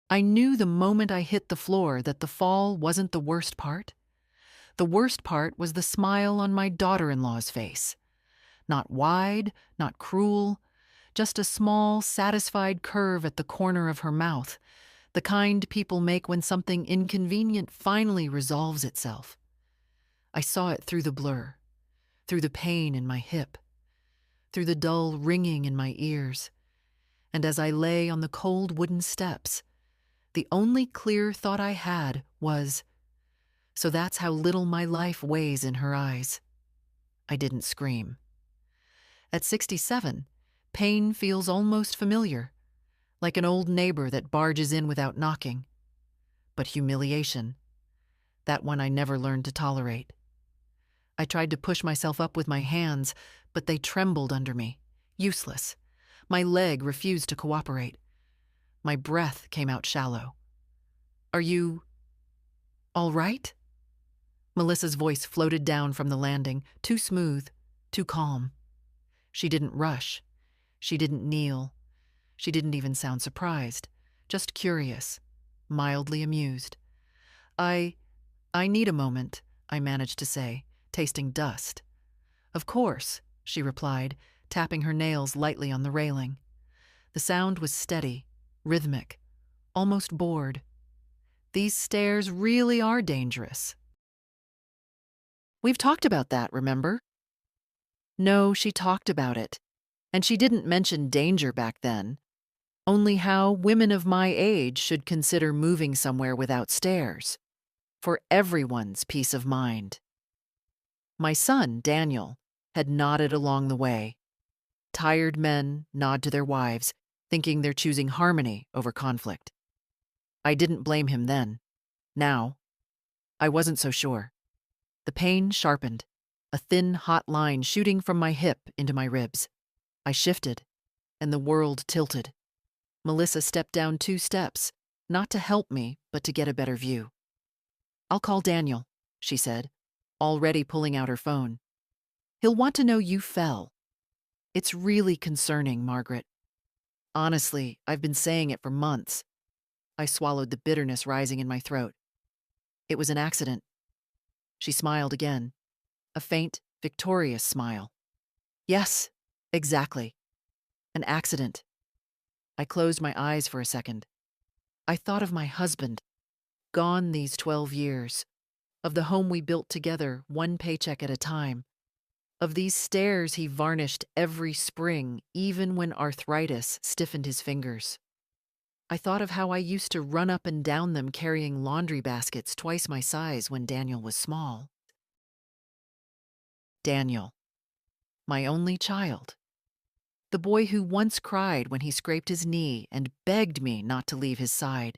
I knew the moment I hit the floor that the fall wasn't the worst part. The worst part was the smile on my daughter-in-law's face. Not wide, not cruel, just a small, satisfied curve at the corner of her mouth, the kind people make when something inconvenient finally resolves itself. I saw it through the blur, through the pain in my hip, through the dull ringing in my ears, and as I lay on the cold wooden steps, the only clear thought I had was, so that's how little my life weighs in her eyes. I didn't scream. At 67, pain feels almost familiar, like an old neighbor that barges in without knocking. But humiliation, that one I never learned to tolerate. I tried to push myself up with my hands, but they trembled under me, useless. My leg refused to cooperate. My breath came out shallow. "Are you all right?" Melissa's voice floated down from the landing, too smooth, too calm. She didn't rush. She didn't kneel. She didn't even sound surprised, just curious, mildly amused. I need a moment," I managed to say, tasting dust. "Of course," she replied, tapping her nails lightly on the railing. The sound was steady, rhythmic, almost bored. These stairs really are dangerous. "We've talked about that, remember?" No, she talked about it. And she didn't mention danger back then, only how women of my age should consider moving somewhere without stairs, for everyone's peace of mind. My son, Daniel, had nodded along the way. Tired men nod to their wives, thinking they're choosing harmony over conflict. I didn't blame him then. Now, I wasn't so sure. The pain sharpened, a thin, hot line shooting from my hip into my ribs. I shifted, and the world tilted. Melissa stepped down 2 steps, not to help me, but to get a better view. "I'll call Daniel," she said, already pulling out her phone. "He'll want to know you fell. It's really concerning, Margaret. Honestly, I've been saying it for months." I swallowed the bitterness rising in my throat. "It was an accident." She smiled again, a faint, victorious smile. "Yes, exactly. An accident." I closed my eyes for a second. I thought of my husband, gone these 12 years, of the home we built together, one paycheck at a time, of these stairs he varnished every spring, even when arthritis stiffened his fingers. I thought of how I used to run up and down them carrying laundry baskets twice my size when Daniel was small. Daniel, my only child. The boy who once cried when he scraped his knee and begged me not to leave his side.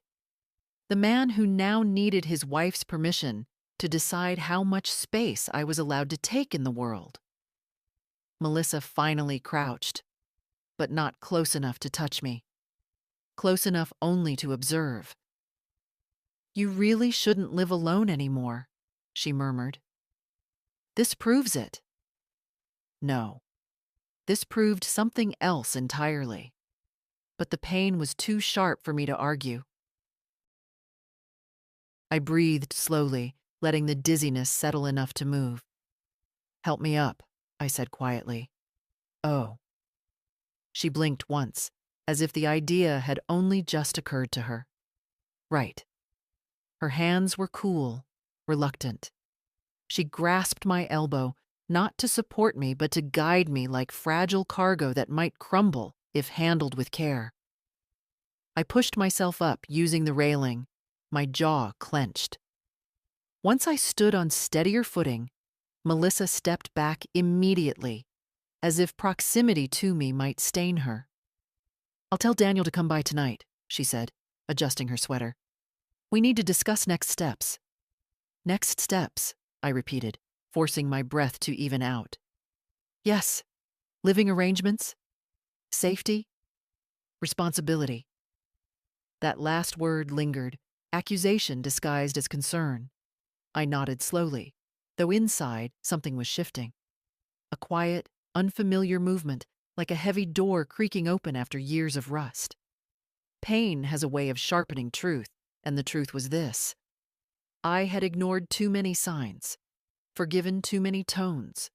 The man who now needed his wife's permission to decide how much space I was allowed to take in the world. Melissa finally crouched, but not close enough to touch me. Close enough only to observe. "You really shouldn't live alone anymore," she murmured. "This proves it." No. This proved something else entirely. But the pain was too sharp for me to argue. I breathed slowly, letting the dizziness settle enough to move. "Help me up," I said quietly. "Oh." She blinked once, as if the idea had only just occurred to her. Right. Her hands were cool, reluctant. She grasped my elbow, not to support me, but to guide me like fragile cargo that might crumble if handled with care. I pushed myself up, using the railing, my jaw clenched. Once I stood on steadier footing, Melissa stepped back immediately, as if proximity to me might stain her. "I'll tell Daniel to come by tonight," she said, adjusting her sweater. "We need to discuss next steps." "Next steps," I repeated, forcing my breath to even out. "Yes, living arrangements, safety, responsibility." That last word lingered, accusation disguised as concern. I nodded slowly, though inside something was shifting. A quiet, unfamiliar movement, like a heavy door creaking open after years of rust. Pain has a way of sharpening truth, and the truth was this. I had ignored too many signs, forgiven too many tones,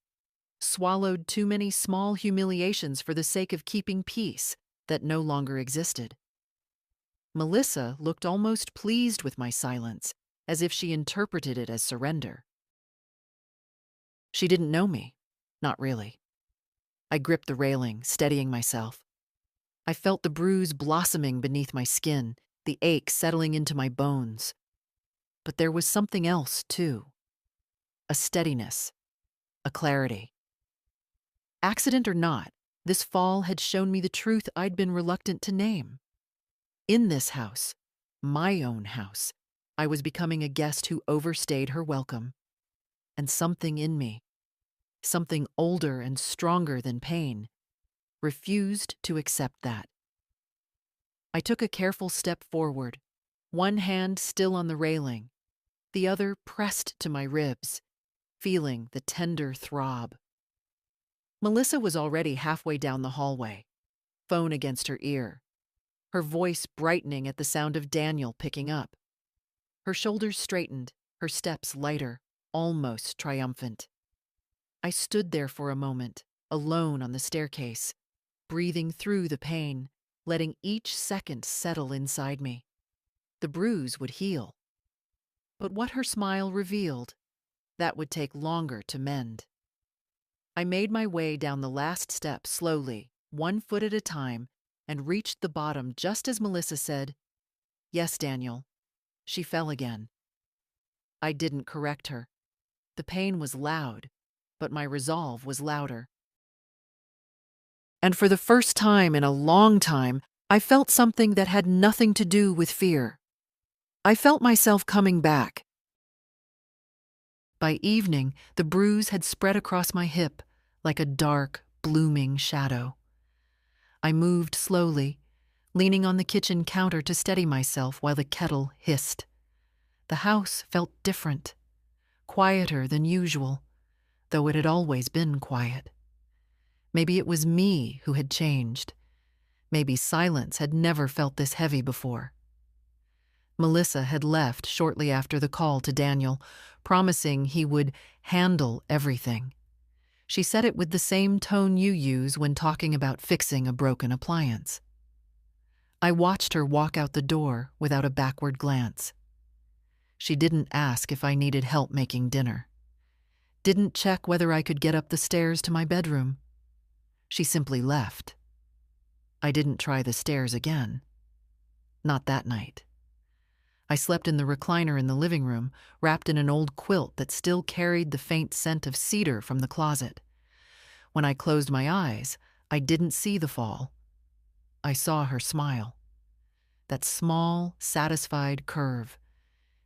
swallowed too many small humiliations for the sake of keeping peace that no longer existed. Melissa looked almost pleased with my silence, as if she interpreted it as surrender. She didn't know me. Not really. I gripped the railing, steadying myself. I felt the bruise blossoming beneath my skin, the ache settling into my bones. But there was something else, too. A steadiness, a clarity. Accident or not, this fall had shown me the truth I'd been reluctant to name. In this house, my own house, I was becoming a guest who overstayed her welcome. And something in me, something older and stronger than pain, refused to accept that. I took a careful step forward, one hand still on the railing, the other pressed to my ribs, feeling the tender throb. Melissa was already halfway down the hallway, phone against her ear, her voice brightening at the sound of Daniel picking up. Her shoulders straightened, her steps lighter, almost triumphant. I stood there for a moment, alone on the staircase, breathing through the pain, letting each second settle inside me. The bruise would heal. But what her smile revealed, that would take longer to mend. I made my way down the last step slowly, one foot at a time, and reached the bottom just as Melissa said, "Yes, Daniel." She fell again. I didn't correct her. The pain was loud, but my resolve was louder. And for the first time in a long time, I felt something that had nothing to do with fear. I felt myself coming back. By evening, the bruise had spread across my hip like a dark, blooming shadow. I moved slowly, leaning on the kitchen counter to steady myself while the kettle hissed. The house felt different, quieter than usual, though it had always been quiet. Maybe it was me who had changed. Maybe silence had never felt this heavy before. Melissa had left shortly after the call to Daniel, promising he would handle everything. She said it with the same tone you use when talking about fixing a broken appliance. I watched her walk out the door without a backward glance. She didn't ask if I needed help making dinner. Didn't check whether I could get up the stairs to my bedroom. She simply left. I didn't try the stairs again. Not that night. I slept in the recliner in the living room, wrapped in an old quilt that still carried the faint scent of cedar from the closet. When I closed my eyes, I didn't see the fall. I saw her smile. That small, satisfied curve.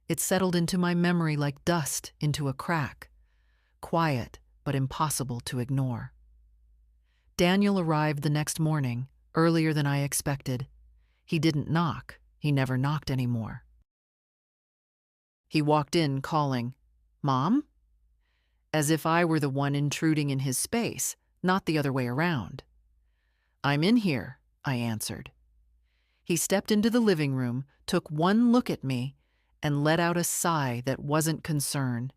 It settled into my memory like dust into a crack. Quiet, but impossible to ignore. Daniel arrived the next morning, earlier than I expected. He didn't knock. He never knocked anymore. He walked in calling, "Mom?" As if I were the one intruding in his space, not the other way around. "I'm in here," I answered. He stepped into the living room, took one look at me, and let out a sigh that wasn't concern.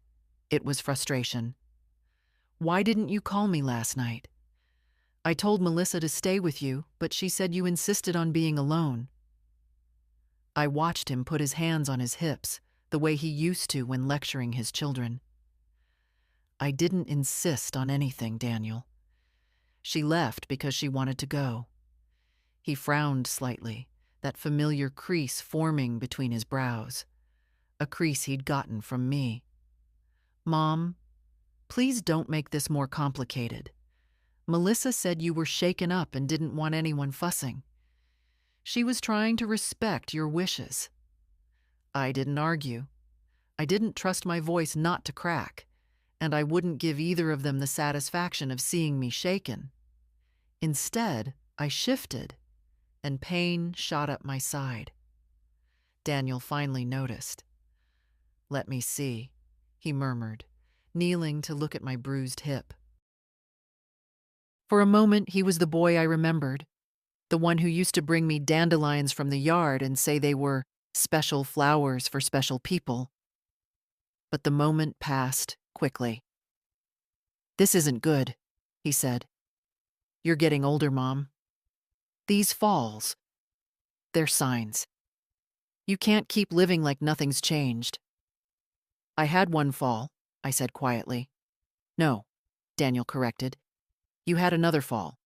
It was frustration. "Why didn't you call me last night? I told Melissa to stay with you, but she said you insisted on being alone." I watched him put his hands on his hips, the way he used to when lecturing his children. "I didn't insist on anything, Daniel. She left because she wanted to go." He frowned slightly, that familiar crease forming between his brows, a crease he'd gotten from me. "Mom, please don't make this more complicated. Melissa said you were shaken up and didn't want anyone fussing. She was trying to respect your wishes." I didn't argue. I didn't trust my voice not to crack, and I wouldn't give either of them the satisfaction of seeing me shaken. Instead, I shifted, and pain shot up my side. Daniel finally noticed. "Let me see," he murmured, kneeling to look at my bruised hip. For a moment, he was the boy I remembered, The one who used to bring me dandelions from the yard and say they were special flowers for special people. But the moment passed quickly. "This isn't good," he said. "You're getting older, Mom. These falls, they're signs. You can't keep living like nothing's changed." "I had one fall," I said quietly. "No," Daniel corrected. "You had another fall.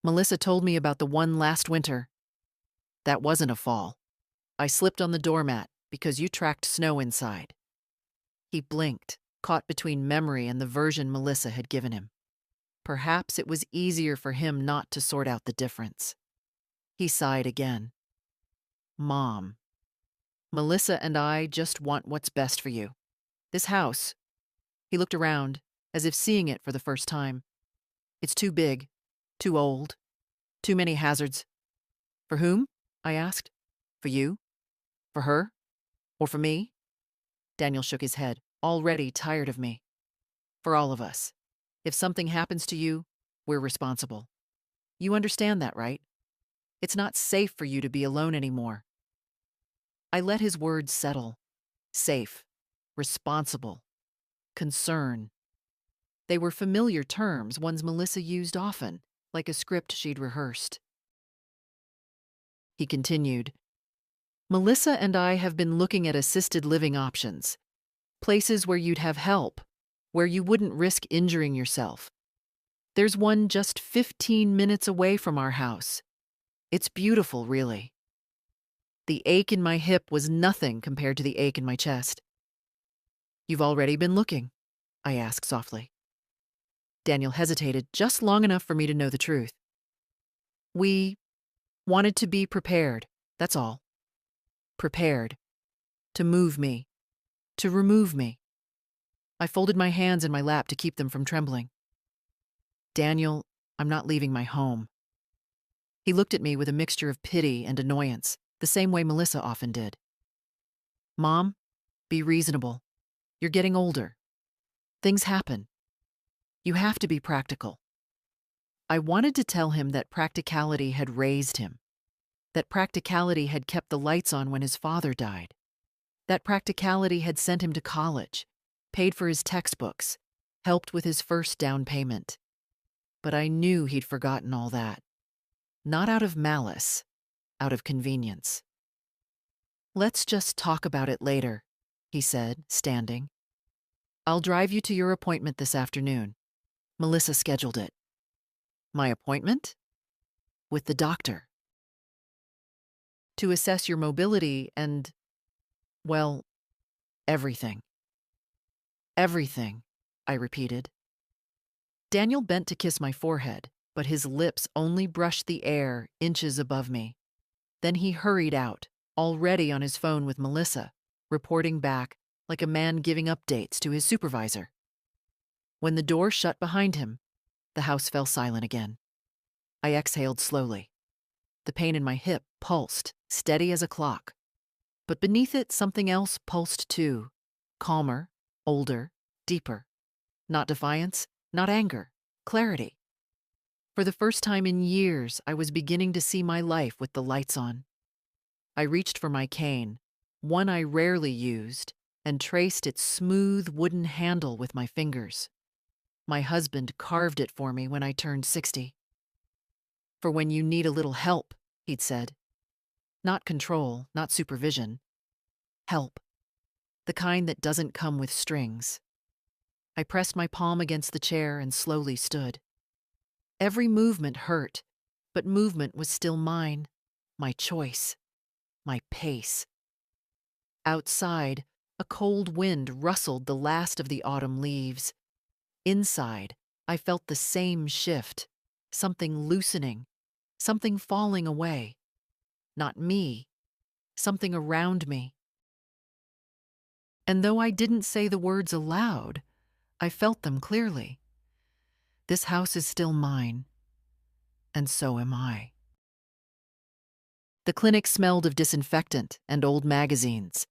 Melissa told me about the one last winter." "That wasn't a fall. I slipped on the doormat because you tracked snow inside." He blinked, caught between memory and the version Melissa had given him. Perhaps it was easier for him not to sort out the difference. He sighed again. "Mom, Melissa and I just want what's best for you. This house," he looked around, as if seeing it for the first time, "it's too big, too old, too many hazards." "For whom?" I asked. "For you? For her? Or for me?" Daniel shook his head, already tired of me. "For all of us. If something happens to you, we're responsible. You understand that, right? It's not safe for you to be alone anymore." I let his words settle. Safe, responsible, concern. They were familiar terms, ones Melissa used often, like a script she'd rehearsed. He continued, "Melissa and I have been looking at assisted living options. Places where you'd have help, where you wouldn't risk injuring yourself. There's one just 15 minutes away from our house. It's beautiful, really." The ache in my hip was nothing compared to the ache in my chest. "You've already been looking?" I asked softly. Daniel hesitated just long enough for me to know the truth. "We wanted to be prepared, that's all. Prepared. To move me. To remove me." I folded my hands in my lap to keep them from trembling. "Daniel, I'm not leaving my home." He looked at me with a mixture of pity and annoyance, the same way Melissa often did. "Mom, be reasonable. You're getting older. Things happen. You have to be practical." I wanted to tell him that practicality had raised him, that practicality had kept the lights on when his father died, that practicality had sent him to college, paid for his textbooks, helped with his first down payment. But I knew he'd forgotten all that. Not out of malice, out of convenience. "Let's just talk about it later," he said, standing. "I'll drive you to your appointment this afternoon. Melissa scheduled it." "My appointment?" "With the doctor. To assess your mobility and, well, everything." "Everything," I repeated. Daniel bent to kiss my forehead, but his lips only brushed the air inches above me. Then he hurried out, already on his phone with Melissa, reporting back like a man giving updates to his supervisor. When the door shut behind him, the house fell silent again. I exhaled slowly. The pain in my hip pulsed, steady as a clock. But beneath it, something else pulsed too, calmer, older, deeper. Not defiance, not anger, clarity. For the first time in years, I was beginning to see my life with the lights on. I reached for my cane, one I rarely used, and traced its smooth wooden handle with my fingers. My husband carved it for me when I turned 60. "For when you need a little help," he'd said. Not control, not supervision. Help. The kind that doesn't come with strings. I pressed my palm against the chair and slowly stood. Every movement hurt, but movement was still mine, my choice, my pace. Outside, a cold wind rustled the last of the autumn leaves. Inside, I felt the same shift, something loosening, something falling away. Not me, something around me. And though I didn't say the words aloud, I felt them clearly. This house is still mine, and so am I. The clinic smelled of disinfectant and old magazines,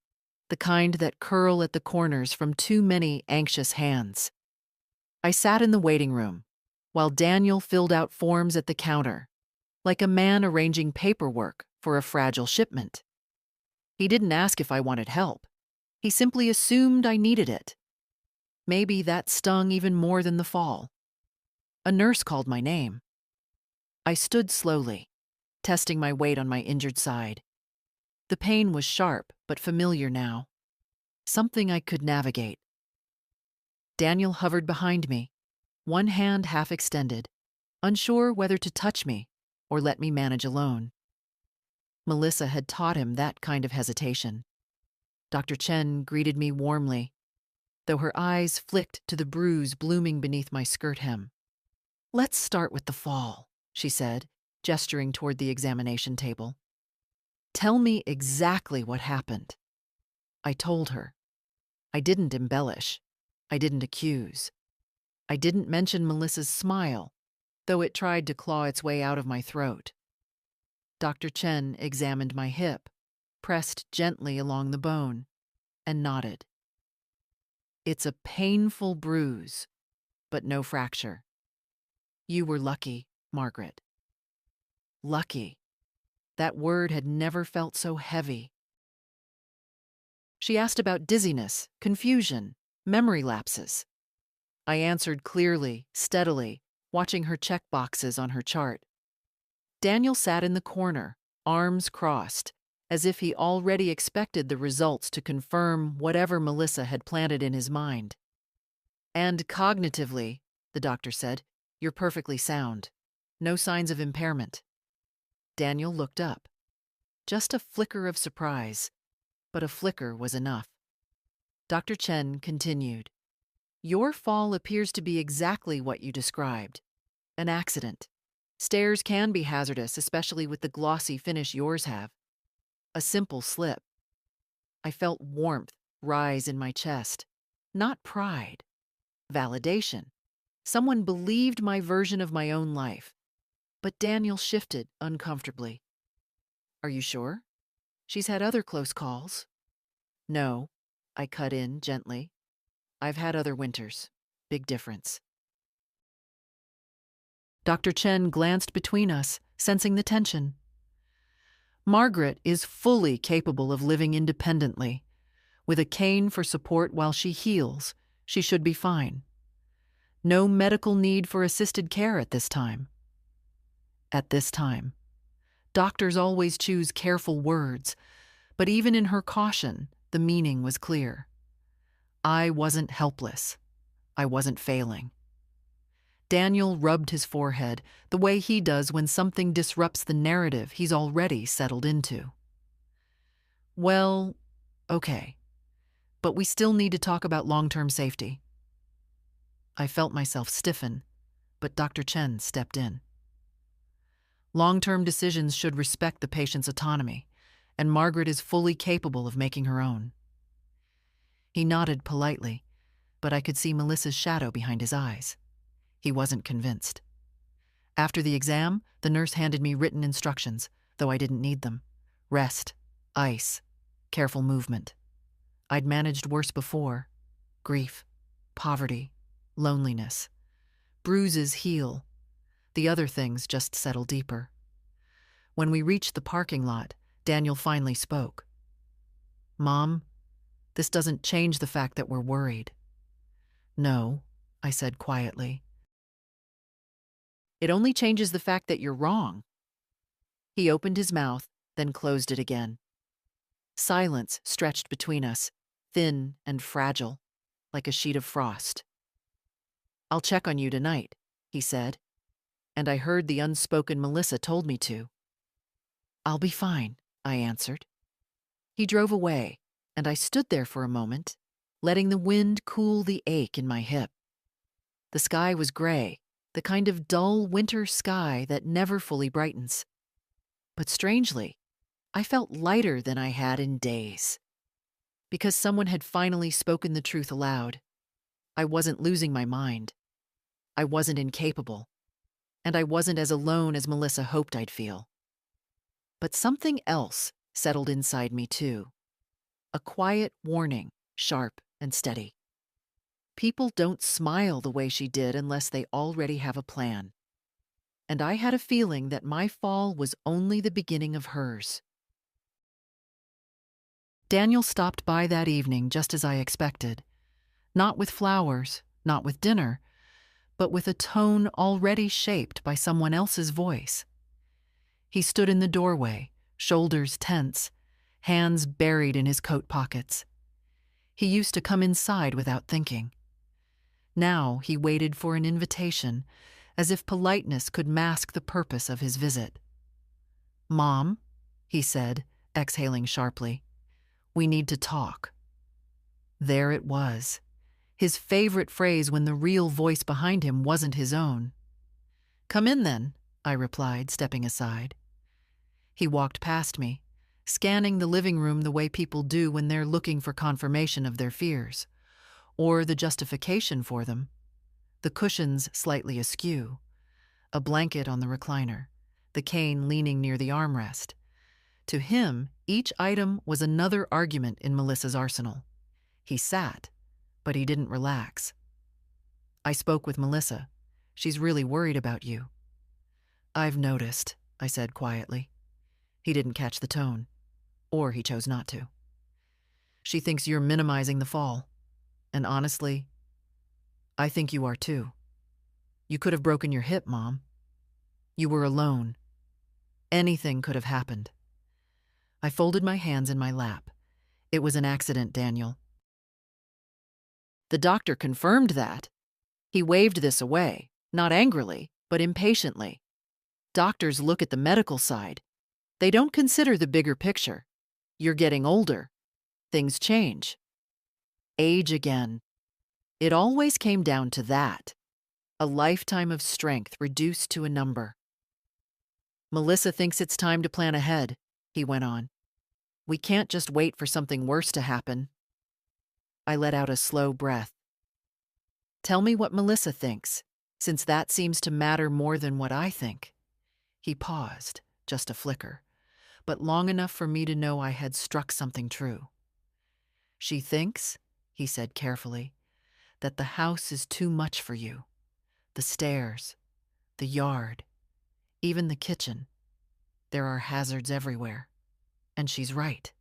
the kind that curl at the corners from too many anxious hands. I sat in the waiting room, while Daniel filled out forms at the counter, like a man arranging paperwork for a fragile shipment. He didn't ask if I wanted help. He simply assumed I needed it. Maybe that stung even more than the fall. A nurse called my name. I stood slowly, testing my weight on my injured side. The pain was sharp but familiar now. Something I could navigate. Daniel hovered behind me, one hand half extended, unsure whether to touch me or let me manage alone. Melissa had taught him that kind of hesitation. Dr. Chen greeted me warmly, though her eyes flicked to the bruise blooming beneath my skirt hem. "Let's start with the fall," she said, gesturing toward the examination table. "Tell me exactly what happened." I told her. I didn't embellish. I didn't accuse. I didn't mention Melissa's smile, though it tried to claw its way out of my throat. Dr. Chen examined my hip, pressed gently along the bone, and nodded. "It's a painful bruise, but no fracture. You were lucky, Margaret." Lucky. That word had never felt so heavy. She asked about dizziness, confusion, memory lapses. I answered clearly, steadily, watching her check boxes on her chart. Daniel sat in the corner, arms crossed, as if he already expected the results to confirm whatever Melissa had planted in his mind. "And cognitively," the doctor said, "you're perfectly sound. No signs of impairment." Daniel looked up. Just a flicker of surprise, but a flicker was enough. Dr. Chen continued. "Your fall appears to be exactly what you described. An accident. Stairs can be hazardous, especially with the glossy finish yours have. A simple slip." I felt warmth rise in my chest. Not pride. Validation. Someone believed my version of my own life. But Daniel shifted uncomfortably. "Are you sure? She's had other close calls." "No," I cut in gently. "I've had other winters. Big difference." Dr. Chen glanced between us, sensing the tension. "Margaret is fully capable of living independently. With a cane for support while she heals, she should be fine. No medical need for assisted care at this time." At this time. Doctors always choose careful words, but even in her caution, the meaning was clear. I wasn't helpless. I wasn't failing. Daniel rubbed his forehead, the way he does when something disrupts the narrative he's already settled into. "Well, okay, but we still need to talk about long-term safety." I felt myself stiffen, but Dr. Chen stepped in. "Long-term decisions should respect the patient's autonomy, and Margaret is fully capable of making her own." He nodded politely, but I could see Melissa's shadow behind his eyes. He wasn't convinced. After the exam, the nurse handed me written instructions, though I didn't need them. Rest, ice, careful movement. I'd managed worse before. Grief, poverty, loneliness. Bruises heal. The other things just settle deeper. When we reached the parking lot, Daniel finally spoke. "Mom, this doesn't change the fact that we're worried." "No," I said quietly. "It only changes the fact that you're wrong." He opened his mouth, then closed it again. Silence stretched between us, thin and fragile, like a sheet of frost. "I'll check on you tonight," he said, and I heard the unspoken Melissa told me to. "I'll be fine," I answered. He drove away, and I stood there for a moment, letting the wind cool the ache in my hip. The sky was gray, the kind of dull winter sky that never fully brightens. But strangely, I felt lighter than I had in days. Because someone had finally spoken the truth aloud. I wasn't losing my mind. I wasn't incapable. And I wasn't as alone as Melissa hoped I'd feel. But something else settled inside me too. A quiet warning, sharp and steady. People don't smile the way she did unless they already have a plan. and I had a feeling that my fall was only the beginning of hers. Daniel stopped by that evening just as I expected. Not with flowers, not with dinner, but with a tone already shaped by someone else's voice. He stood in the doorway, shoulders tense, hands buried in his coat pockets. He used to come inside without thinking. Now he waited for an invitation, as if politeness could mask the purpose of his visit. "Mom," he said, exhaling sharply, "we need to talk." There it was, his favorite phrase when the real voice behind him wasn't his own. "Come in then," I replied, stepping aside. He walked past me, scanning the living room the way people do when they're looking for confirmation of their fears, or the justification for them. The cushions slightly askew, a blanket on the recliner, the cane leaning near the armrest. To him, each item was another argument in Melissa's arsenal. He sat, but he didn't relax. "I spoke with Melissa. She's really worried about you." "I've noticed," I said quietly. He didn't catch the tone, or he chose not to. "She thinks you're minimizing the fall. And honestly, I think you are too. You could have broken your hip, Mom. You were alone. Anything could have happened." I folded my hands in my lap. "It was an accident, Daniel." The doctor confirmed that. He waved this away, not angrily, but impatiently. Doctors look at the medical side. They don't consider the bigger picture. You're getting older. Things change. Age again. It always came down to that. A lifetime of strength reduced to a number. "Melissa thinks it's time to plan ahead," he went on. "We can't just wait for something worse to happen." I let out a slow breath. "Tell me what Melissa thinks, since that seems to matter more than what I think." He paused, just a flicker, but long enough for me to know I had struck something true. "She thinks," he said carefully, "that the house is too much for you. The stairs, the yard, even the kitchen. There are hazards everywhere. And she's right.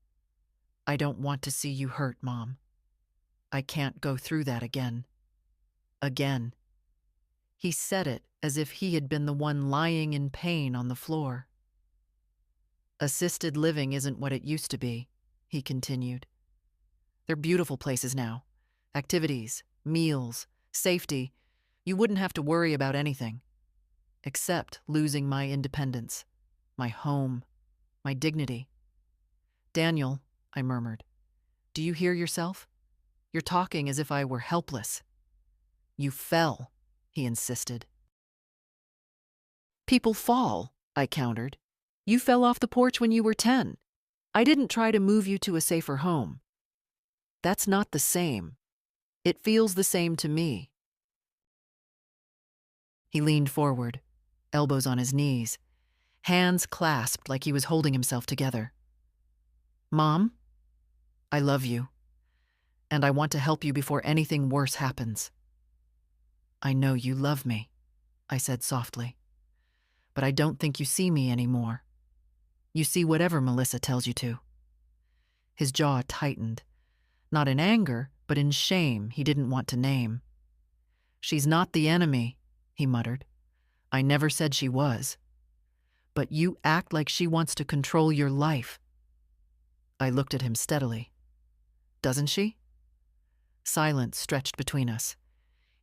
I don't want to see you hurt, Mom. I can't go through that again. Again." He said it as if he had been the one lying in pain on the floor. "Assisted living isn't what it used to be," he continued. "They're beautiful places now. Activities, meals, safety. You wouldn't have to worry about anything. Except losing my independence, my home, my dignity." "Daniel," I murmured, "do you hear yourself? You're talking as if I were helpless." "You fell," he insisted. "People fall," I countered. "You fell off the porch when you were 10. I didn't try to move you to a safer home." "That's not the same. It feels the same to me." He leaned forward, elbows on his knees, hands clasped like he was holding himself together. "Mom, I love you, and I want to help you before anything worse happens." "I know you love me," I said softly, "but I don't think you see me anymore. You see whatever Melissa tells you to." His jaw tightened, not in anger, but in shame he didn't want to name. "She's not the enemy," he muttered. "I never said she was. But you act like she wants to control your life." I looked at him steadily. "Doesn't she?" Silence stretched between us.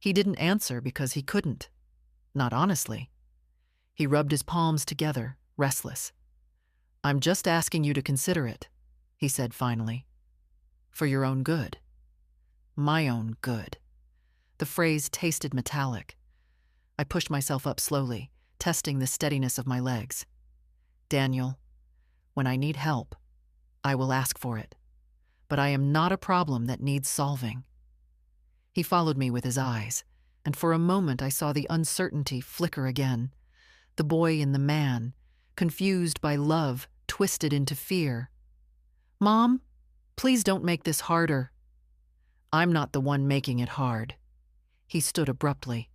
He didn't answer because he couldn't. Not honestly. He rubbed his palms together, restless. "I'm just asking you to consider it," he said finally. "For your own good. My own good." The phrase tasted metallic. I pushed myself up slowly, testing the steadiness of my legs. "Daniel, when I need help, I will ask for it. But I am not a problem that needs solving." He followed me with his eyes, and for a moment I saw the uncertainty flicker again. The boy in the man, confused by love, twisted into fear. "Mom, please don't make this harder." "I'm not the one making it hard." He stood abruptly.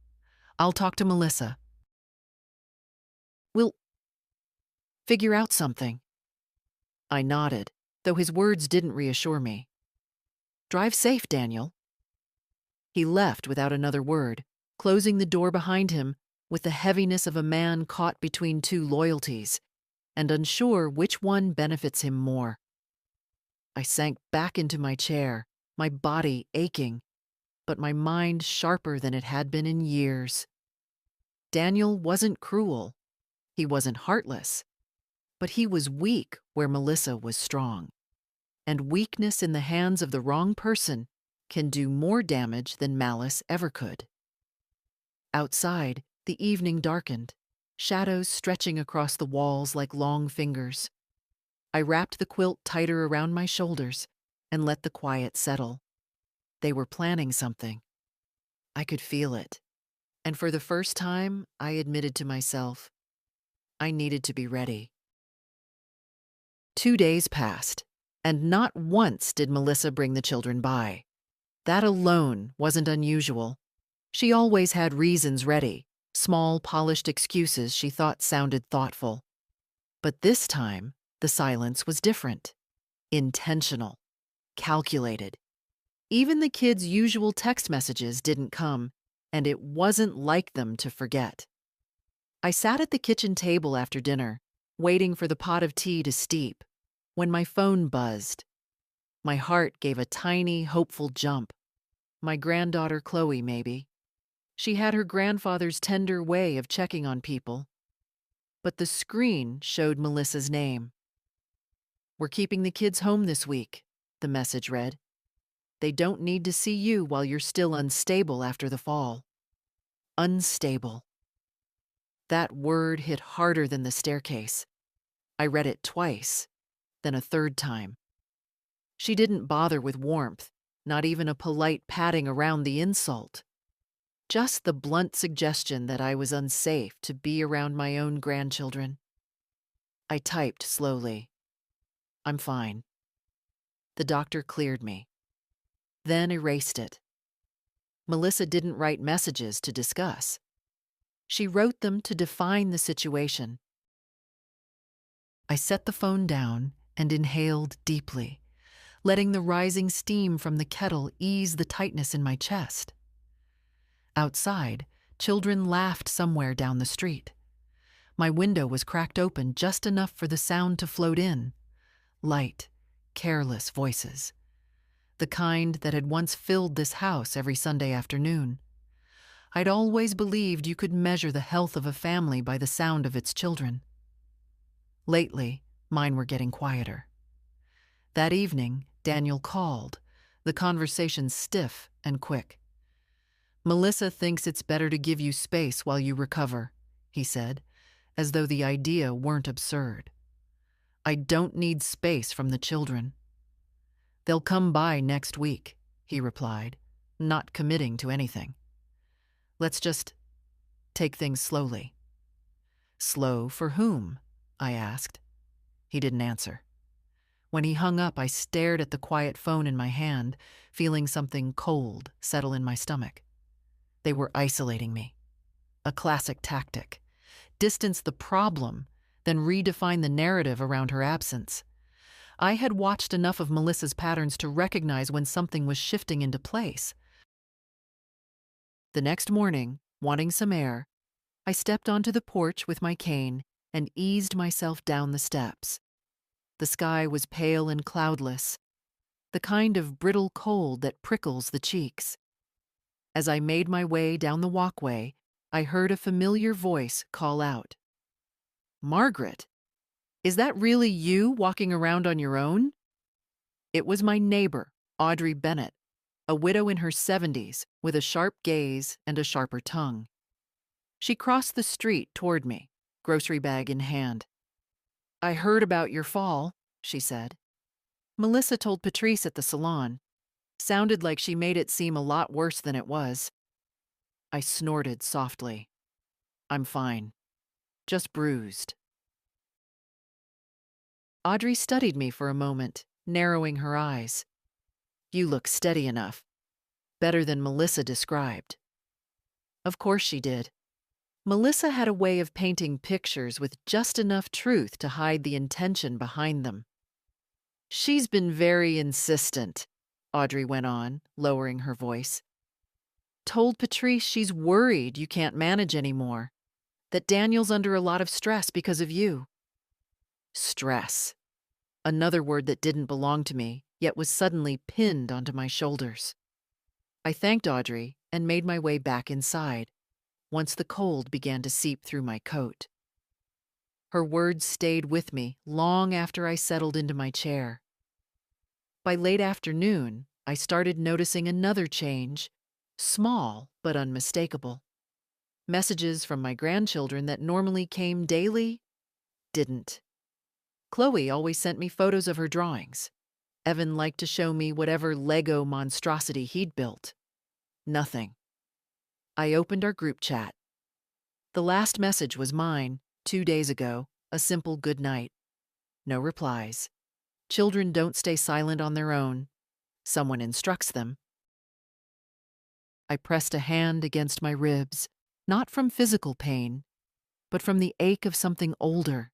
"I'll talk to Melissa." We'll figure out something. I nodded, though his words didn't reassure me. Drive safe, Daniel. He left without another word, closing the door behind him with the heaviness of a man caught between two loyalties and unsure which one benefits him more. I sank back into my chair, my body aching, but my mind sharper than it had been in years. Daniel wasn't cruel. He wasn't heartless. But he was weak where Melissa was strong. And weakness in the hands of the wrong person can do more damage than malice ever could. Outside, the evening darkened, shadows stretching across the walls like long fingers. I wrapped the quilt tighter around my shoulders and let the quiet settle. They were planning something. I could feel it. And for the first time, I admitted to myself, I needed to be ready. 2 days passed, and not once did Melissa bring the children by. That alone wasn't unusual. She always had reasons ready, small, polished excuses she thought sounded thoughtful. But this time, the silence was different. Intentional. Calculated. Even the kids' usual text messages didn't come, and it wasn't like them to forget. I sat at the kitchen table after dinner, waiting for the pot of tea to steep, when my phone buzzed. My heart gave a tiny, hopeful jump. My granddaughter Chloe, maybe. She had her grandfather's tender way of checking on people. But the screen showed Melissa's name. We're keeping the kids home this week, the message read. They don't need to see you while you're still unstable after the fall. Unstable. That word hit harder than the staircase. I read it twice, then a third time. She didn't bother with warmth, not even a polite patting around the insult. Just the blunt suggestion that I was unsafe to be around my own grandchildren. I typed slowly. I'm fine. The doctor cleared me. Then erased it. Melissa didn't write messages to discuss. She wrote them to define the situation. I set the phone down and inhaled deeply, letting the rising steam from the kettle ease the tightness in my chest. Outside, children laughed somewhere down the street. My window was cracked open just enough for the sound to float in. Light, careless voices. The kind that had once filled this house every Sunday afternoon. I'd always believed you could measure the health of a family by the sound of its children. Lately, mine were getting quieter. That evening, Daniel called, the conversation stiff and quick. Melissa thinks it's better to give you space while you recover, he said, as though the idea weren't absurd. I don't need space from the children. They'll come by next week, he replied, not committing to anything. Let's just take things slowly. Slow for whom? I asked. He didn't answer. When he hung up, I stared at the quiet phone in my hand, feeling something cold settle in my stomach. They were isolating me. A classic tactic. Distance the problem, then redefine the narrative around her absence. I had watched enough of Melissa's patterns to recognize when something was shifting into place. The next morning, wanting some air, I stepped onto the porch with my cane and eased myself down the steps. The sky was pale and cloudless, the kind of brittle cold that prickles the cheeks. As I made my way down the walkway, I heard a familiar voice call out. Margaret, is that really you walking around on your own? It was my neighbor, Audrey Bennett, a widow in her 70s with a sharp gaze and a sharper tongue. She crossed the street toward me, grocery bag in hand. I heard about your fall, she said. Melissa told Patrice at the salon. Sounded like she made it seem a lot worse than it was. I snorted softly. I'm fine. Just bruised. Audrey studied me for a moment, narrowing her eyes. You look steady enough. Better than Melissa described. Of course she did. Melissa had a way of painting pictures with just enough truth to hide the intention behind them. "She's been very insistent," Audrey went on, lowering her voice. "Told Patrice she's worried you can't manage anymore, that Daniel's under a lot of stress because of you." Stress. Another word that didn't belong to me, yet was suddenly pinned onto my shoulders. I thanked Audrey and made my way back inside, once the cold began to seep through my coat. Her words stayed with me long after I settled into my chair. By late afternoon, I started noticing another change, small but unmistakable. Messages from my grandchildren that normally came daily didn't. Chloe always sent me photos of her drawings. Evan liked to show me whatever Lego monstrosity he'd built. Nothing. I opened our group chat. The last message was mine, 2 days ago, a simple good night. No replies. Children don't stay silent on their own. Someone instructs them. I pressed a hand against my ribs, not from physical pain, but from the ache of something older,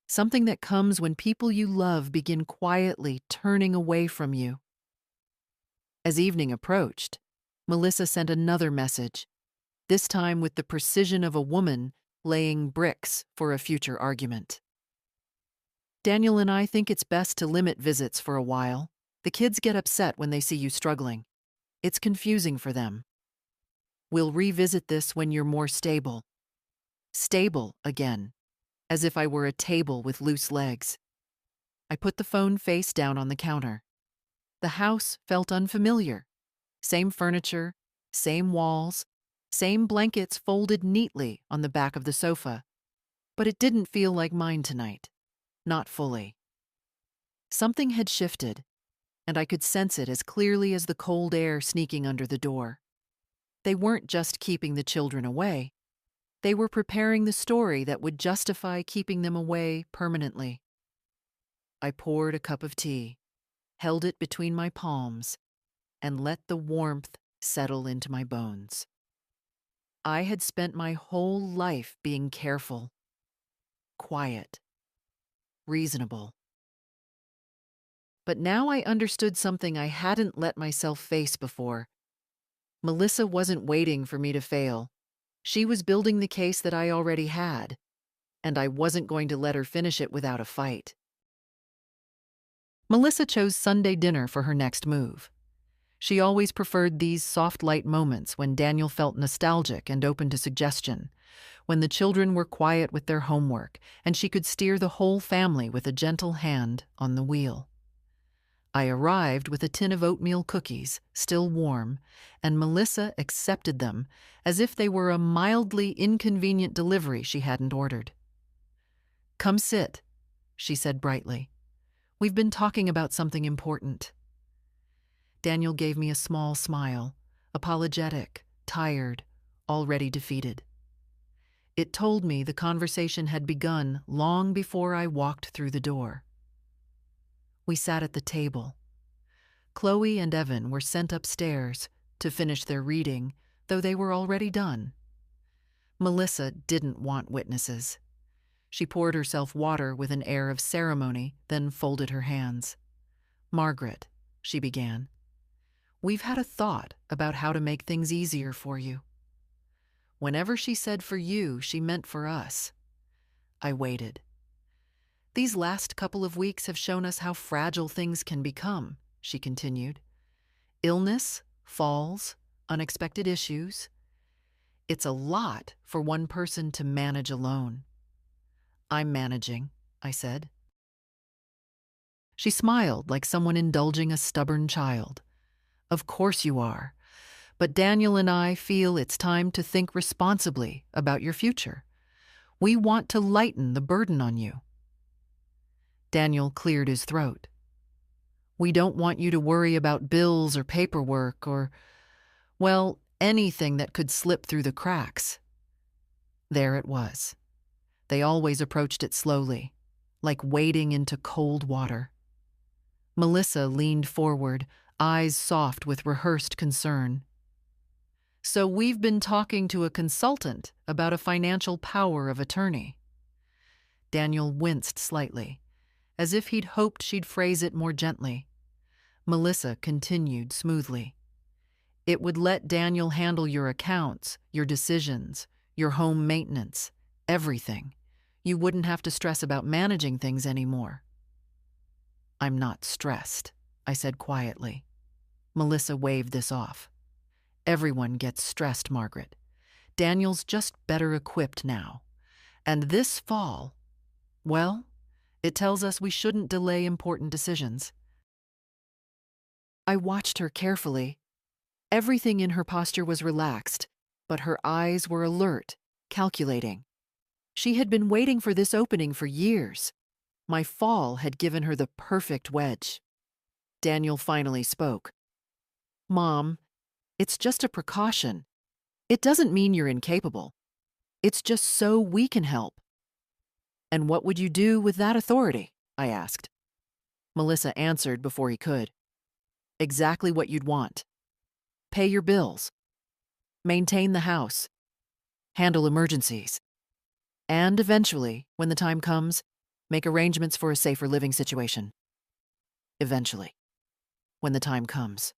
something that comes when people you love begin quietly turning away from you. As evening approached, Melissa sent another message, this time with the precision of a woman laying bricks for a future argument. "Daniel and I think it's best to limit visits for a while. The kids get upset when they see you struggling. It's confusing for them. We'll revisit this when you're more stable." Stable again, as if I were a table with loose legs. I put the phone face down on the counter. The house felt unfamiliar. Same furniture, same walls, same blankets folded neatly on the back of the sofa. But it didn't feel like mine tonight. Not fully. Something had shifted, and I could sense it as clearly as the cold air sneaking under the door. They weren't just keeping the children away. They were preparing the story that would justify keeping them away permanently. I poured a cup of tea, held it between my palms, and let the warmth settle into my bones. I had spent my whole life being careful, quiet, reasonable. But now I understood something I hadn't let myself face before. Melissa wasn't waiting for me to fail. She was building the case that I already had, and I wasn't going to let her finish it without a fight. Melissa chose Sunday dinner for her next move. She always preferred these soft light moments when Daniel felt nostalgic and open to suggestion, when the children were quiet with their homework and she could steer the whole family with a gentle hand on the wheel. I arrived with a tin of oatmeal cookies, still warm, and Melissa accepted them as if they were a mildly inconvenient delivery she hadn't ordered. "Come sit," she said brightly. "We've been talking about something important." Daniel gave me a small smile, apologetic, tired, already defeated. It told me the conversation had begun long before I walked through the door. We sat at the table. Chloe and Evan were sent upstairs to finish their reading, though they were already done. Melissa didn't want witnesses. She poured herself water with an air of ceremony, then folded her hands. "Margaret," she began, "we've had a thought about how to make things easier for you." Whenever she said for you, she meant for us. I waited. "These last couple of weeks have shown us how fragile things can become," she continued. "Illness, falls, unexpected issues. It's a lot for one person to manage alone." "I'm managing," I said. She smiled like someone indulging a stubborn child. "Of course you are. But Daniel and I feel it's time to think responsibly about your future. We want to lighten the burden on you." Daniel cleared his throat. "We don't want you to worry about bills or paperwork or, well, anything that could slip through the cracks." There it was. They always approached it slowly, like wading into cold water. Melissa leaned forward, eyes soft with rehearsed concern. So we've been talking to a consultant about a financial power of attorney. Daniel winced slightly, as if he'd hoped she'd phrase it more gently. Melissa continued smoothly. It would let Daniel handle your accounts, your decisions, your home maintenance, everything. You wouldn't have to stress about managing things anymore. I'm not stressed, I said quietly. Melissa waved this off. Everyone gets stressed, Margaret. Daniel's just better equipped now. And this fall, well, it tells us we shouldn't delay important decisions. I watched her carefully. Everything in her posture was relaxed, but her eyes were alert, calculating. She had been waiting for this opening for years. My fall had given her the perfect wedge. Daniel finally spoke. Mom, it's just a precaution. It doesn't mean you're incapable. It's just so we can help. And what would you do with that authority? I asked. Melissa answered before he could. Exactly what you'd want. Pay your bills. Maintain the house. Handle emergencies. And eventually, when the time comes, make arrangements for a safer living situation. Eventually. When the time comes.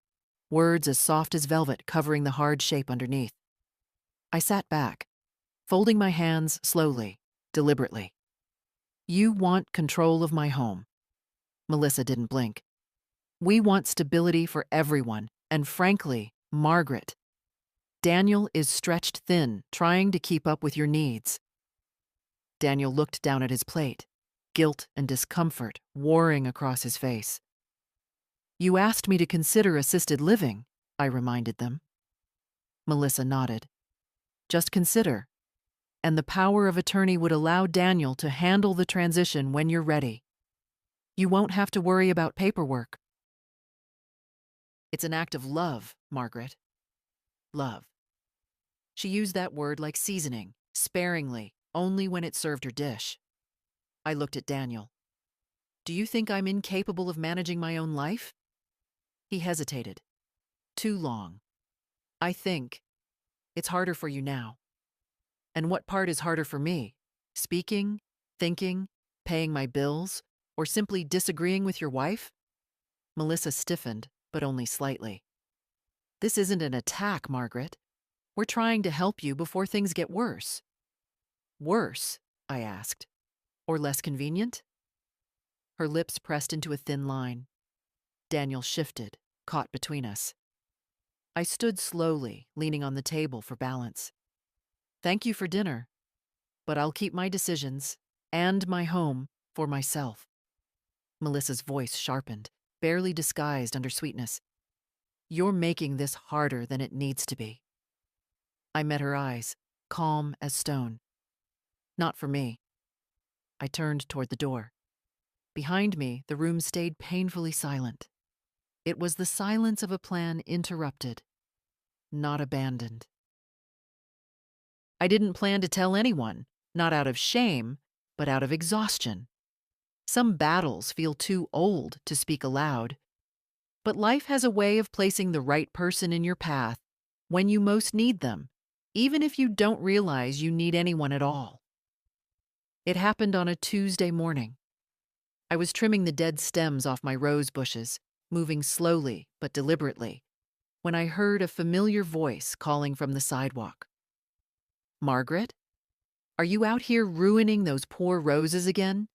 Words as soft as velvet covering the hard shape underneath. I sat back, folding my hands slowly, deliberately. You want control of my home. Melissa didn't blink. We want stability for everyone, and frankly, Margaret. Daniel is stretched thin, trying to keep up with your needs. Daniel looked down at his plate, guilt and discomfort warring across his face. You asked me to consider assisted living, I reminded them. Melissa nodded. Just consider. And the power of attorney would allow Daniel to handle the transition when you're ready. You won't have to worry about paperwork. It's an act of love, Margaret. Love. She used that word like seasoning, sparingly, only when it served her dish. I looked at Daniel. Do you think I'm incapable of managing my own life? He hesitated. Too long. I think. It's harder for you now. And what part is harder for me? Speaking, thinking, paying my bills, or simply disagreeing with your wife? Melissa stiffened, but only slightly. This isn't an attack, Margaret. We're trying to help you before things get worse. Worse? I asked. Or less convenient? Her lips pressed into a thin line. Daniel shifted, caught between us. I stood slowly, leaning on the table for balance. Thank you for dinner, but I'll keep my decisions and my home for myself. Melissa's voice sharpened, barely disguised under sweetness. You're making this harder than it needs to be. I met her eyes, calm as stone. Not for me. I turned toward the door. Behind me, the room stayed painfully silent. It was the silence of a plan interrupted, not abandoned. I didn't plan to tell anyone, not out of shame, but out of exhaustion. Some battles feel too old to speak aloud. But life has a way of placing the right person in your path when you most need them, even if you don't realize you need anyone at all. It happened on a Tuesday morning. I was trimming the dead stems off my rose bushes, moving slowly but deliberately, when I heard a familiar voice calling from the sidewalk. Margaret? Are you out here ruining those poor roses again?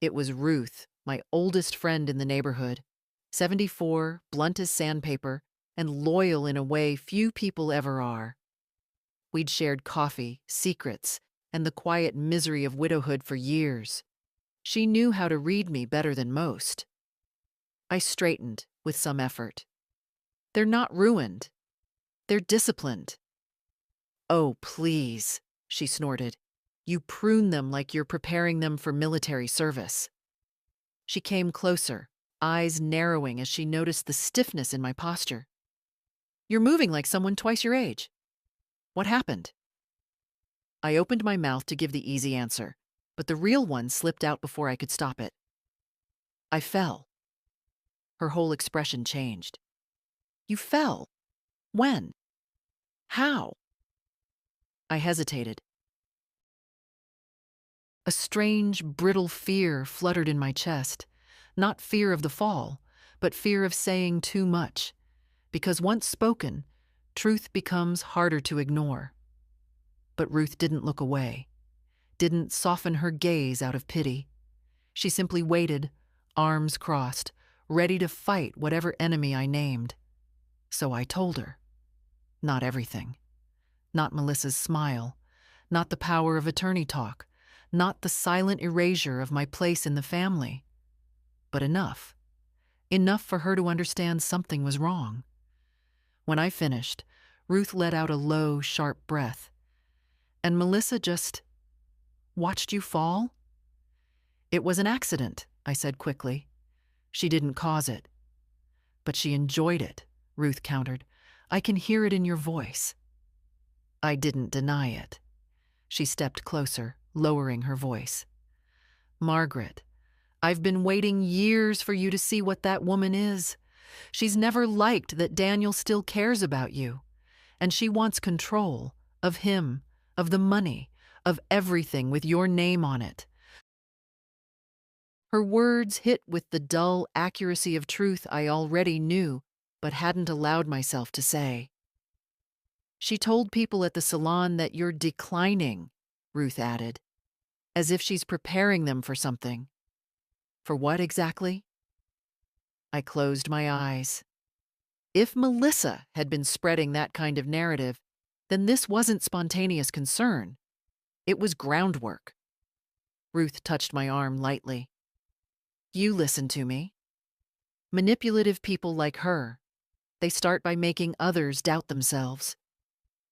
It was Ruth, my oldest friend in the neighborhood, 74, blunt as sandpaper, and loyal in a way few people ever are. We'd shared coffee, secrets, and the quiet misery of widowhood for years. She knew how to read me better than most. I straightened with some effort. They're not ruined. They're disciplined. Oh, please, she snorted. You prune them like you're preparing them for military service. She came closer, eyes narrowing as she noticed the stiffness in my posture. You're moving like someone twice your age. What happened? I opened my mouth to give the easy answer, but the real one slipped out before I could stop it. I fell. Her whole expression changed. You fell? When? How? I hesitated. A strange, brittle fear fluttered in my chest. Not fear of the fall, but fear of saying too much. Because once spoken, truth becomes harder to ignore. But Ruth didn't look away, didn't soften her gaze out of pity. She simply waited, arms crossed, ready to fight whatever enemy I named. So I told her. Not everything. Not Melissa's smile. Not the power of attorney talk. Not the silent erasure of my place in the family. But enough. Enough for her to understand something was wrong. When I finished, Ruth let out a low, sharp breath. And Melissa just watched you fall? It was an accident, I said quickly. She didn't cause it. But she enjoyed it, Ruth countered. I can hear it in your voice. I didn't deny it. She stepped closer, lowering her voice. Margaret, I've been waiting years for you to see what that woman is. She's never liked that Daniel still cares about you. And she wants control of him, of the money, of everything with your name on it. Her words hit with the dull accuracy of truth I already knew, but hadn't allowed myself to say. She told people at the salon that you're declining, Ruth added, as if she's preparing them for something. For what exactly? I closed my eyes. If Melissa had been spreading that kind of narrative, then this wasn't spontaneous concern. It was groundwork. Ruth touched my arm lightly. You listen to me. Manipulative people like her, they start by making others doubt themselves.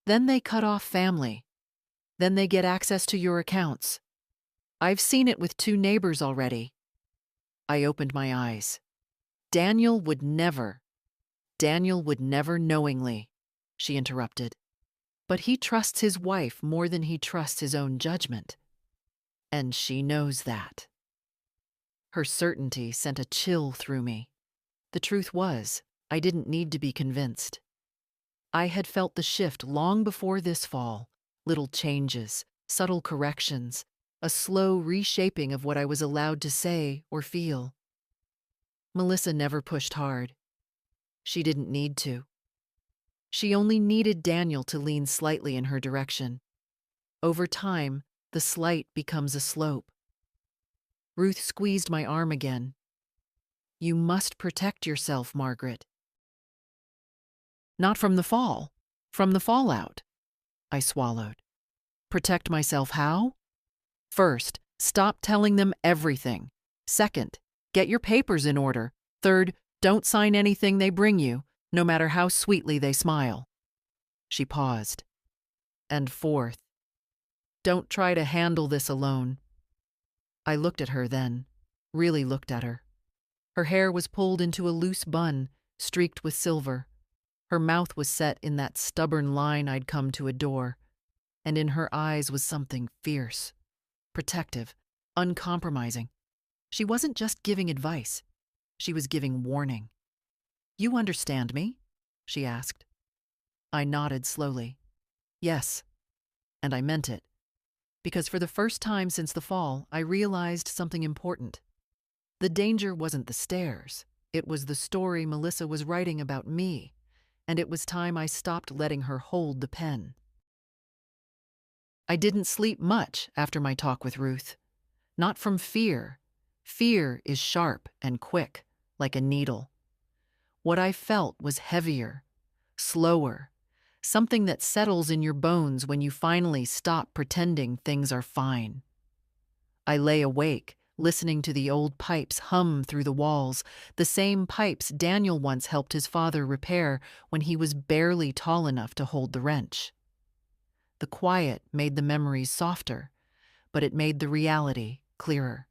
Then they cut off family. Then they get access to your accounts. I've seen it with 2 neighbors already. I opened my eyes. Daniel would never knowingly, she interrupted. But he trusts his wife more than he trusts his own judgment. And she knows that. Her certainty sent a chill through me. The truth was, I didn't need to be convinced. I had felt the shift long before this fall, little changes, subtle corrections, a slow reshaping of what I was allowed to say or feel. Melissa never pushed hard. She didn't need to. She only needed Daniel to lean slightly in her direction. Over time, the slight becomes a slope. Ruth squeezed my arm again. You must protect yourself, Margaret. Not from the fall, from the fallout. I swallowed. Protect myself how? First, stop telling them everything. Second, get your papers in order. Third, don't sign anything they bring you, no matter how sweetly they smile. She paused. And fourth, don't try to handle this alone. I looked at her then, really looked at her. Her hair was pulled into a loose bun, streaked with silver. Her mouth was set in that stubborn line I'd come to adore, and in her eyes was something fierce, protective, uncompromising. She wasn't just giving advice. She was giving warning. You understand me? She asked. I nodded slowly. Yes, and I meant it. Because for the first time since the fall, I realized something important. The danger wasn't the stairs. It was the story Melissa was writing about me, and it was time I stopped letting her hold the pen. I didn't sleep much after my talk with Ruth. Not from fear. Fear is sharp and quick, like a needle. What I felt was heavier, slower, something that settles in your bones when you finally stop pretending things are fine. I lay awake, listening to the old pipes hum through the walls, the same pipes Daniel once helped his father repair when he was barely tall enough to hold the wrench. The quiet made the memories softer, but it made the reality clearer.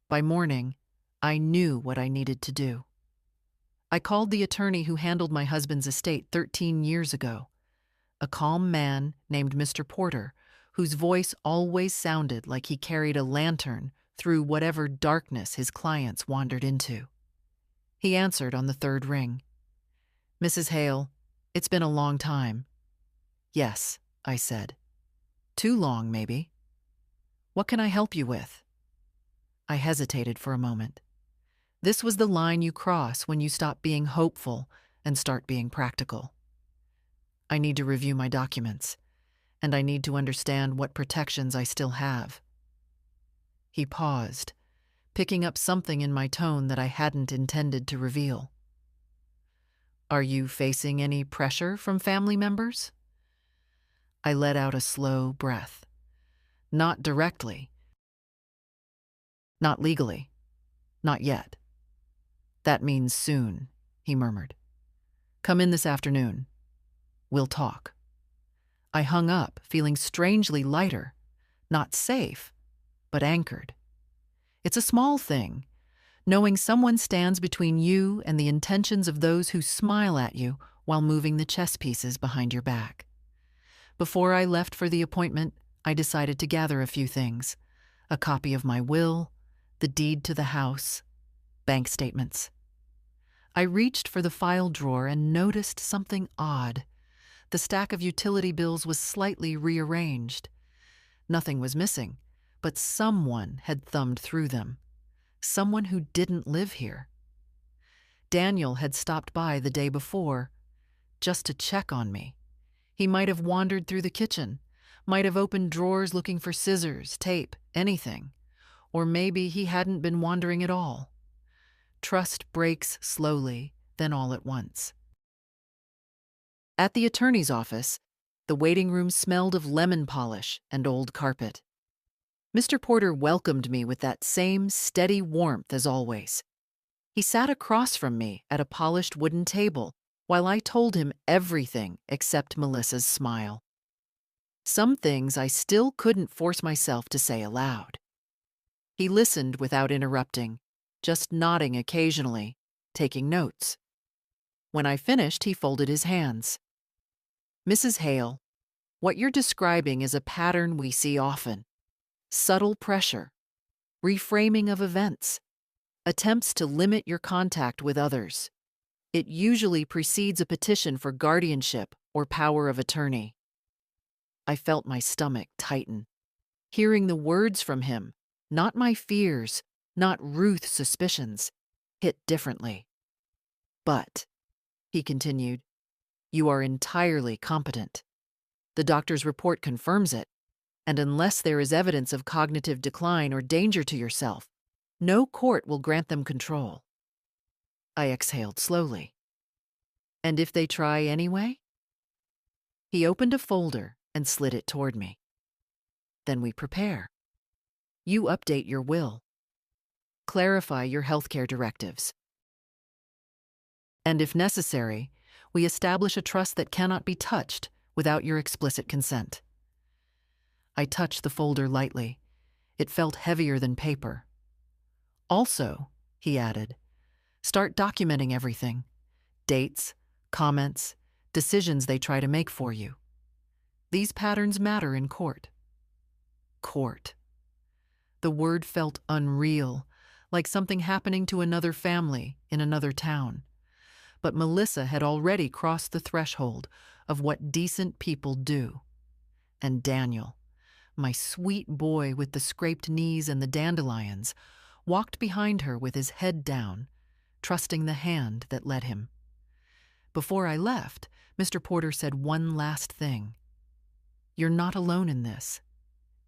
By morning, I knew what I needed to do. I called the attorney who handled my husband's estate 13 years ago, a calm man named Mr. Porter, whose voice always sounded like he carried a lantern through whatever darkness his clients wandered into. He answered on the third ring. Mrs. Hale, it's been a long time. Yes, I said. Too long, maybe. What can I help you with? I hesitated for a moment. This was the line you cross when you stop being hopeful and start being practical. I need to review my documents, and I need to understand what protections I still have. He paused, picking up something in my tone that I hadn't intended to reveal. Are you facing any pressure from family members? I let out a slow breath. Not directly. Not legally. Not yet. That means soon, he murmured. Come in this afternoon. We'll talk. I hung up, feeling strangely lighter, not safe, but anchored. It's a small thing, knowing someone stands between you and the intentions of those who smile at you while moving the chess pieces behind your back. Before I left for the appointment, I decided to gather a few things: a copy of my will, the deed to the house, bank statements. I reached for the file drawer and noticed something odd. The stack of utility bills was slightly rearranged. Nothing was missing, but someone had thumbed through them. Someone who didn't live here. Daniel had stopped by the day before, just to check on me. He might have wandered through the kitchen, might have opened drawers looking for scissors, tape, anything. Or maybe he hadn't been wandering at all. Trust breaks slowly, then all at once. At the attorney's office, the waiting room smelled of lemon polish and old carpet. Mr. Porter welcomed me with that same steady warmth as always. He sat across from me at a polished wooden table while I told him everything except Melissa's smile. Some things I still couldn't force myself to say aloud. He listened without interrupting, just nodding occasionally, taking notes. When I finished, he folded his hands. Mrs. Hale, what you're describing is a pattern we see often. Subtle pressure, reframing of events, attempts to limit your contact with others. It usually precedes a petition for guardianship or power of attorney. I felt my stomach tighten. Hearing the words from him, not my fears, not Ruth's suspicions, hit differently. But, he continued, you are entirely competent. The doctor's report confirms it, and unless there is evidence of cognitive decline or danger to yourself, no court will grant them control. I exhaled slowly. And if they try anyway? He opened a folder and slid it toward me. Then we prepare. You update your will. Clarify your healthcare directives. And if necessary, we establish a trust that cannot be touched without your explicit consent. I touched the folder lightly. It felt heavier than paper. Also, he added, start documenting everything. Dates, comments, decisions they try to make for you. These patterns matter in court. Court. The word felt unreal, like something happening to another family in another town. But Melissa had already crossed the threshold of what decent people do. And Daniel, my sweet boy with the scraped knees and the dandelions, walked behind her with his head down, trusting the hand that led him. Before I left, Mr. Porter said one last thing. You're not alone in this,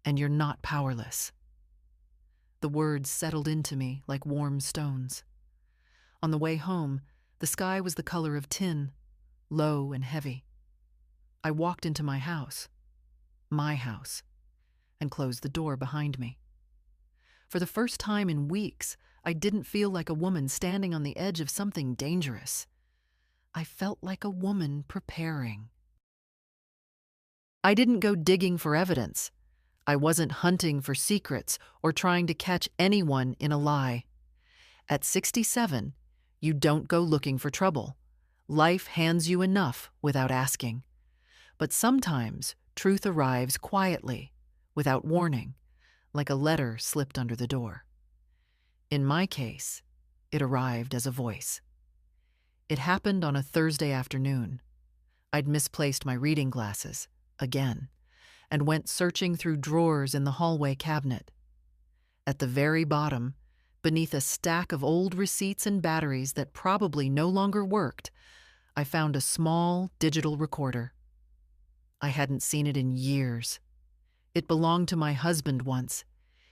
and you're not powerless. The words settled into me like warm stones. On the way home, the sky was the color of tin, low and heavy. I walked into my house, and closed the door behind me. For the first time in weeks, I didn't feel like a woman standing on the edge of something dangerous. I felt like a woman preparing. I didn't go digging for evidence. I wasn't hunting for secrets or trying to catch anyone in a lie. At 67, you don't go looking for trouble. Life hands you enough without asking. But sometimes truth arrives quietly, without warning, like a letter slipped under the door. In my case, it arrived as a voice. It happened on a Thursday afternoon. I'd misplaced my reading glasses, again, and went searching through drawers in the hallway cabinet. At the very bottom, beneath a stack of old receipts and batteries that probably no longer worked, I found a small digital recorder. I hadn't seen it in years. It belonged to my husband once.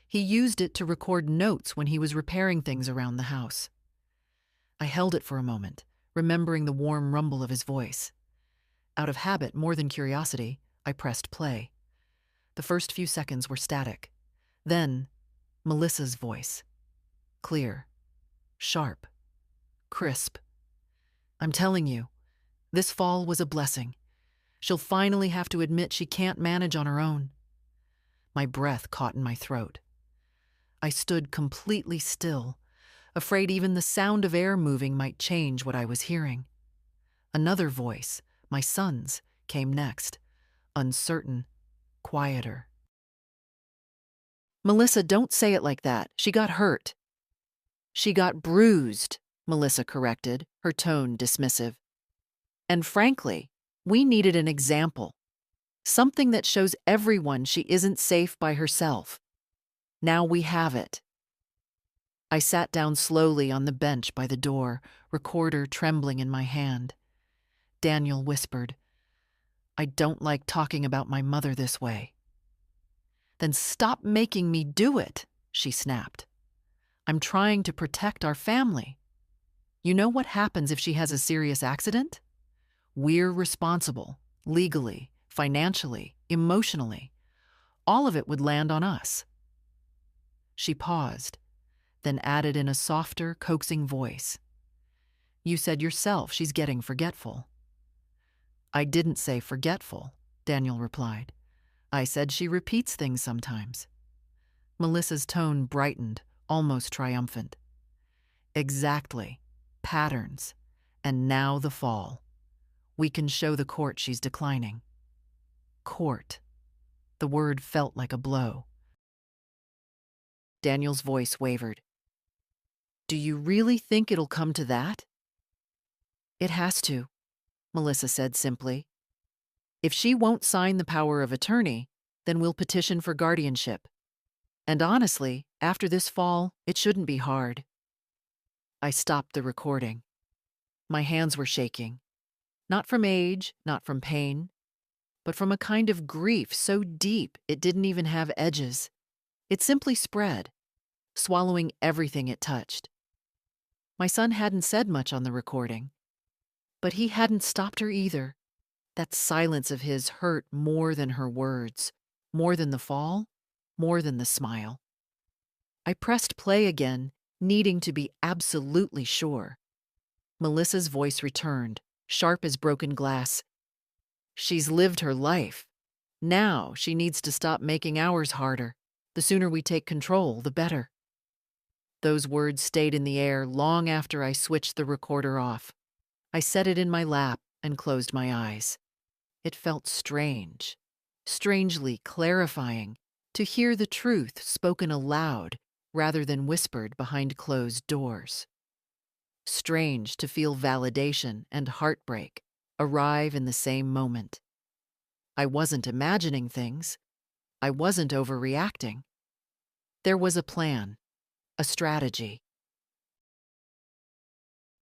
He used it to record notes when he was repairing things around the house. I held it for a moment, remembering the warm rumble of his voice. Out of habit more than curiosity, I pressed play. The first few seconds were static. Then, Melissa's voice. Clear, sharp, crisp. I'm telling you, this fall was a blessing. She'll finally have to admit she can't manage on her own. My breath caught in my throat. I stood completely still, afraid even the sound of air moving might change what I was hearing. Another voice, my son's, came next, uncertain, quieter. Melissa, don't say it like that. She got hurt. She got bruised, Melissa corrected, her tone dismissive. And frankly, we needed an example. Something that shows everyone she isn't safe by herself. Now we have it. I sat down slowly on the bench by the door, recorder trembling in my hand. Daniel whispered, I don't like talking about my mother this way. Then stop making me do it, she snapped. I'm trying to protect our family. You know what happens if she has a serious accident? We're responsible, legally, financially, emotionally. All of it would land on us. She paused, then added in a softer, coaxing voice. You said yourself she's getting forgetful. I didn't say forgetful, Daniel replied. I said she repeats things sometimes. Melissa's tone brightened, almost triumphant. Exactly. Patterns. And now the fall. We can show the court she's declining. Court. The word felt like a blow. Daniel's voice wavered. Do you really think it'll come to that? It has to, Melissa said simply. If she won't sign the power of attorney, then we'll petition for guardianship. And honestly, after this fall, it shouldn't be hard. I stopped the recording. My hands were shaking. Not from age, not from pain, but from a kind of grief so deep it didn't even have edges. It simply spread, swallowing everything it touched. My son hadn't said much on the recording, but he hadn't stopped her either. That silence of his hurt more than her words, more than the fall, more than the smile. I pressed play again, needing to be absolutely sure. Melissa's voice returned, sharp as broken glass. She's lived her life. Now she needs to stop making ours harder. The sooner we take control, the better. Those words stayed in the air long after I switched the recorder off. I set it in my lap and closed my eyes. It felt strange, strangely clarifying, to hear the truth spoken aloud rather than whispered behind closed doors. Strange to feel validation and heartbreak arrive in the same moment. I wasn't imagining things. I wasn't overreacting. There was a plan, a strategy.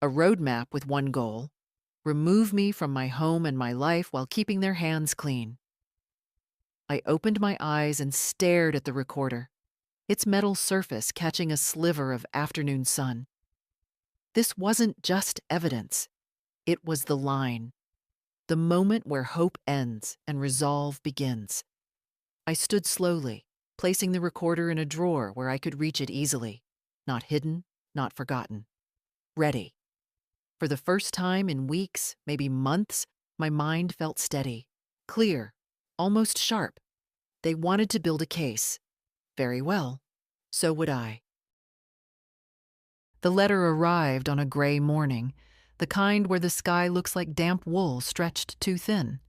A roadmap with one goal: remove me from my home and my life while keeping their hands clean. I opened my eyes and stared at the recorder, its metal surface catching a sliver of afternoon sun. This wasn't just evidence. It was the line, the moment where hope ends and resolve begins. I stood slowly, placing the recorder in a drawer where I could reach it easily, not hidden, not forgotten. Ready. For the first time in weeks, maybe months, my mind felt steady, clear, almost sharp. They wanted to build a case. Very well. So would I. The letter arrived on a gray morning, the kind where the sky looks like damp wool stretched too thin.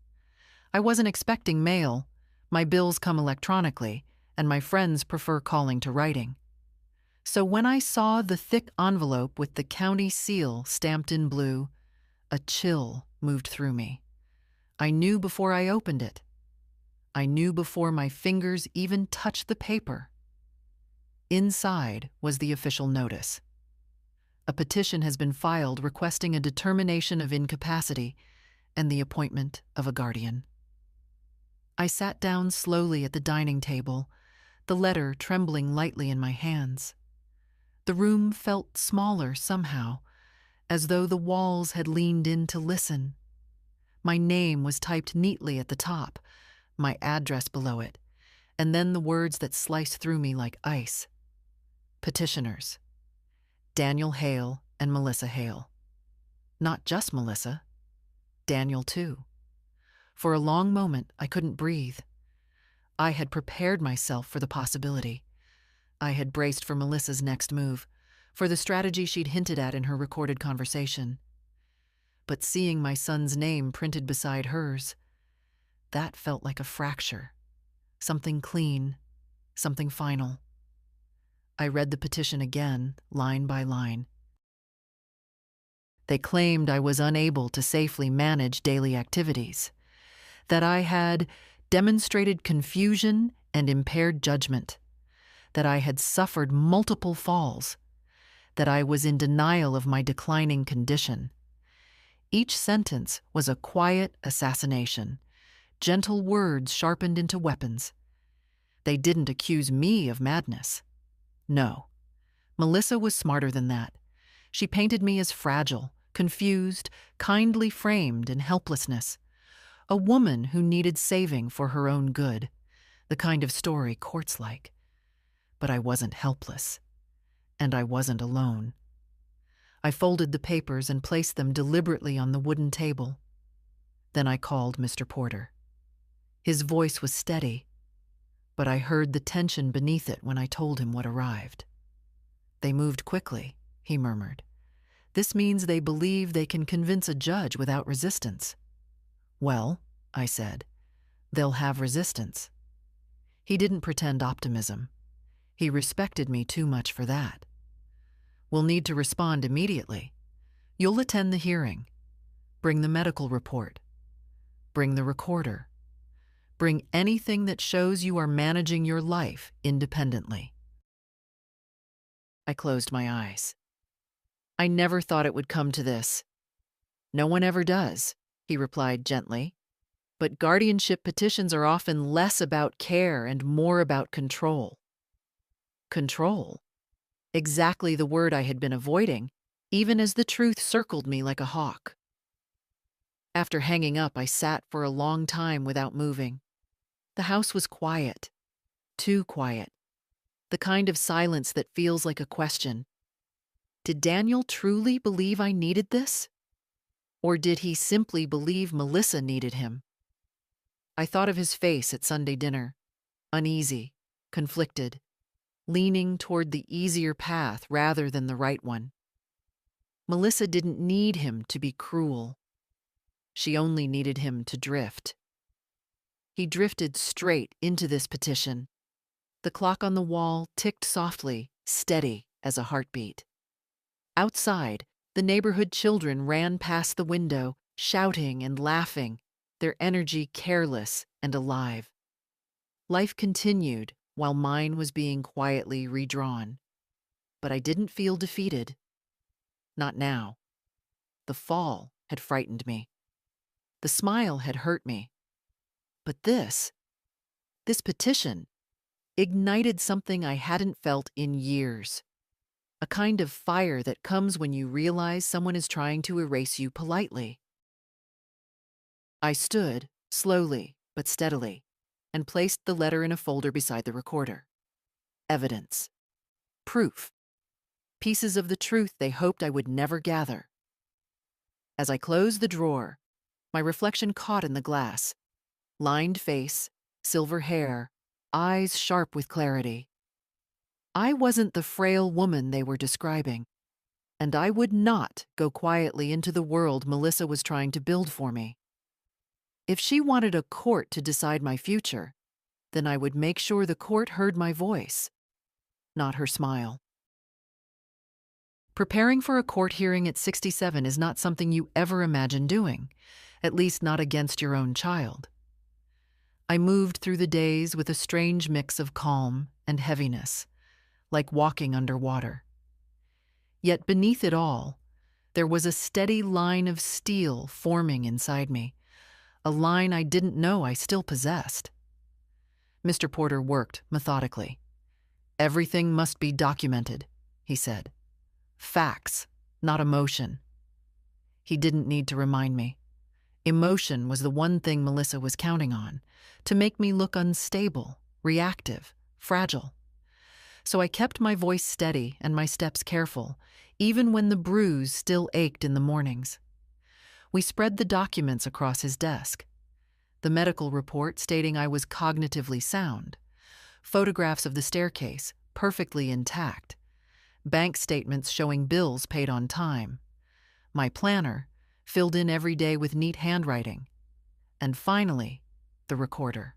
I wasn't expecting mail. My bills come electronically, and my friends prefer calling to writing. So when I saw the thick envelope with the county seal stamped in blue, a chill moved through me. I knew before I opened it. I knew before my fingers even touched the paper. Inside was the official notice. A petition has been filed requesting a determination of incapacity and the appointment of a guardian. I sat down slowly at the dining table, the letter trembling lightly in my hands. The room felt smaller somehow, as though the walls had leaned in to listen. My name was typed neatly at the top, my address below it, and then the words that sliced through me like ice. Petitioners: Daniel Hale and Melissa Hale. Not just Melissa, Daniel too. For a long moment, I couldn't breathe. I had prepared myself for the possibility. I had braced for Melissa's next move, for the strategy she'd hinted at in her recorded conversation. But seeing my son's name printed beside hers, that felt like a fracture. Something clean, something final. I read the petition again, line by line. They claimed I was unable to safely manage daily activities, that I had demonstrated confusion and impaired judgment, that I had suffered multiple falls, that I was in denial of my declining condition. Each sentence was a quiet assassination, gentle words sharpened into weapons. They didn't accuse me of madness. No, Melissa was smarter than that. She painted me as fragile, confused, kindly framed in helplessness. A woman who needed saving for her own good, the kind of story courts like. But I wasn't helpless, and I wasn't alone. I folded the papers and placed them deliberately on the wooden table. Then I called Mr. Porter. His voice was steady, but I heard the tension beneath it when I told him what arrived. They moved quickly, he murmured. This means they believe they can convince a judge without resistance. Well, I said, they'll have resistance. He didn't pretend optimism. He respected me too much for that. We'll need to respond immediately. You'll attend the hearing. Bring the medical report. Bring the recorder. Bring anything that shows you are managing your life independently. I closed my eyes. I never thought it would come to this. No one ever does, he replied gently. But guardianship petitions are often less about care and more about control. Control? Exactly the word I had been avoiding, even as the truth circled me like a hawk. After hanging up, I sat for a long time without moving. The house was quiet, too quiet, the kind of silence that feels like a question. Did Daniel truly believe I needed this? Or did he simply believe Melissa needed him? I thought of his face at Sunday dinner, uneasy, conflicted, leaning toward the easier path rather than the right one. Melissa didn't need him to be cruel. She only needed him to drift. He drifted straight into this petition. The clock on the wall ticked softly, steady as a heartbeat. Outside, the neighborhood children ran past the window, shouting and laughing, their energy careless and alive. Life continued while mine was being quietly redrawn. But I didn't feel defeated. Not now. The fall had frightened me. The smile had hurt me. But this petition, ignited something I hadn't felt in years. A kind of fire that comes when you realize someone is trying to erase you politely. I stood, slowly but steadily, and placed the letter in a folder beside the recorder. Evidence. Proof. Pieces of the truth they hoped I would never gather. As I closed the drawer, my reflection caught in the glass. Lined face, silver hair, eyes sharp with clarity. I wasn't the frail woman they were describing, and I would not go quietly into the world Melissa was trying to build for me. If she wanted a court to decide my future, then I would make sure the court heard my voice, not her smile. Preparing for a court hearing at 67 is not something you ever imagine doing, at least not against your own child. I moved through the days with a strange mix of calm and heaviness, like walking underwater. Yet beneath it all, there was a steady line of steel forming inside me, a line I didn't know I still possessed. Mr. Porter worked methodically. "Everything must be documented," he said. "Facts, not emotion." He didn't need to remind me. Emotion was the one thing Melissa was counting on, to make me look unstable, reactive, fragile. So I kept my voice steady and my steps careful, even when the bruise still ached in the mornings. We spread the documents across his desk. The medical report stating I was cognitively sound, photographs of the staircase, perfectly intact, bank statements showing bills paid on time, my planner, filled in every day with neat handwriting, and finally, the recorder.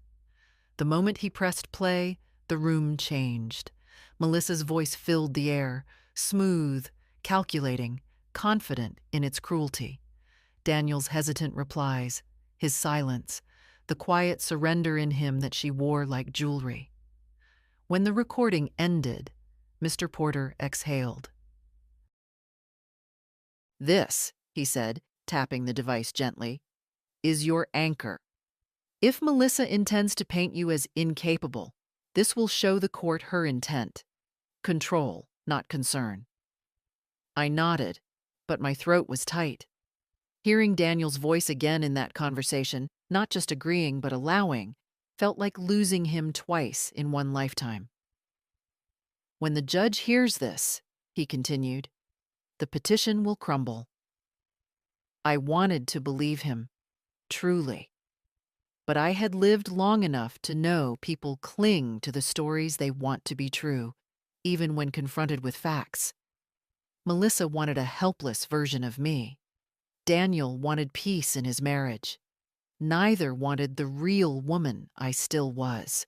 The moment he pressed play, the room changed. Melissa's voice filled the air, smooth, calculating, confident in its cruelty. Daniel's hesitant replies, his silence, the quiet surrender in him that she wore like jewelry. When the recording ended, Mr. Porter exhaled. "This," he said, tapping the device gently, "is your anchor. If Melissa intends to paint you as incapable, this will show the court her intent. Control, not concern." I nodded, but my throat was tight. Hearing Daniel's voice again in that conversation, not just agreeing but allowing, felt like losing him twice in one lifetime. "When the judge hears this," he continued, "the petition will crumble." I wanted to believe him, truly. But I had lived long enough to know people cling to the stories they want to be true, even when confronted with facts. Melissa wanted a helpless version of me. Daniel wanted peace in his marriage. Neither wanted the real woman I still was.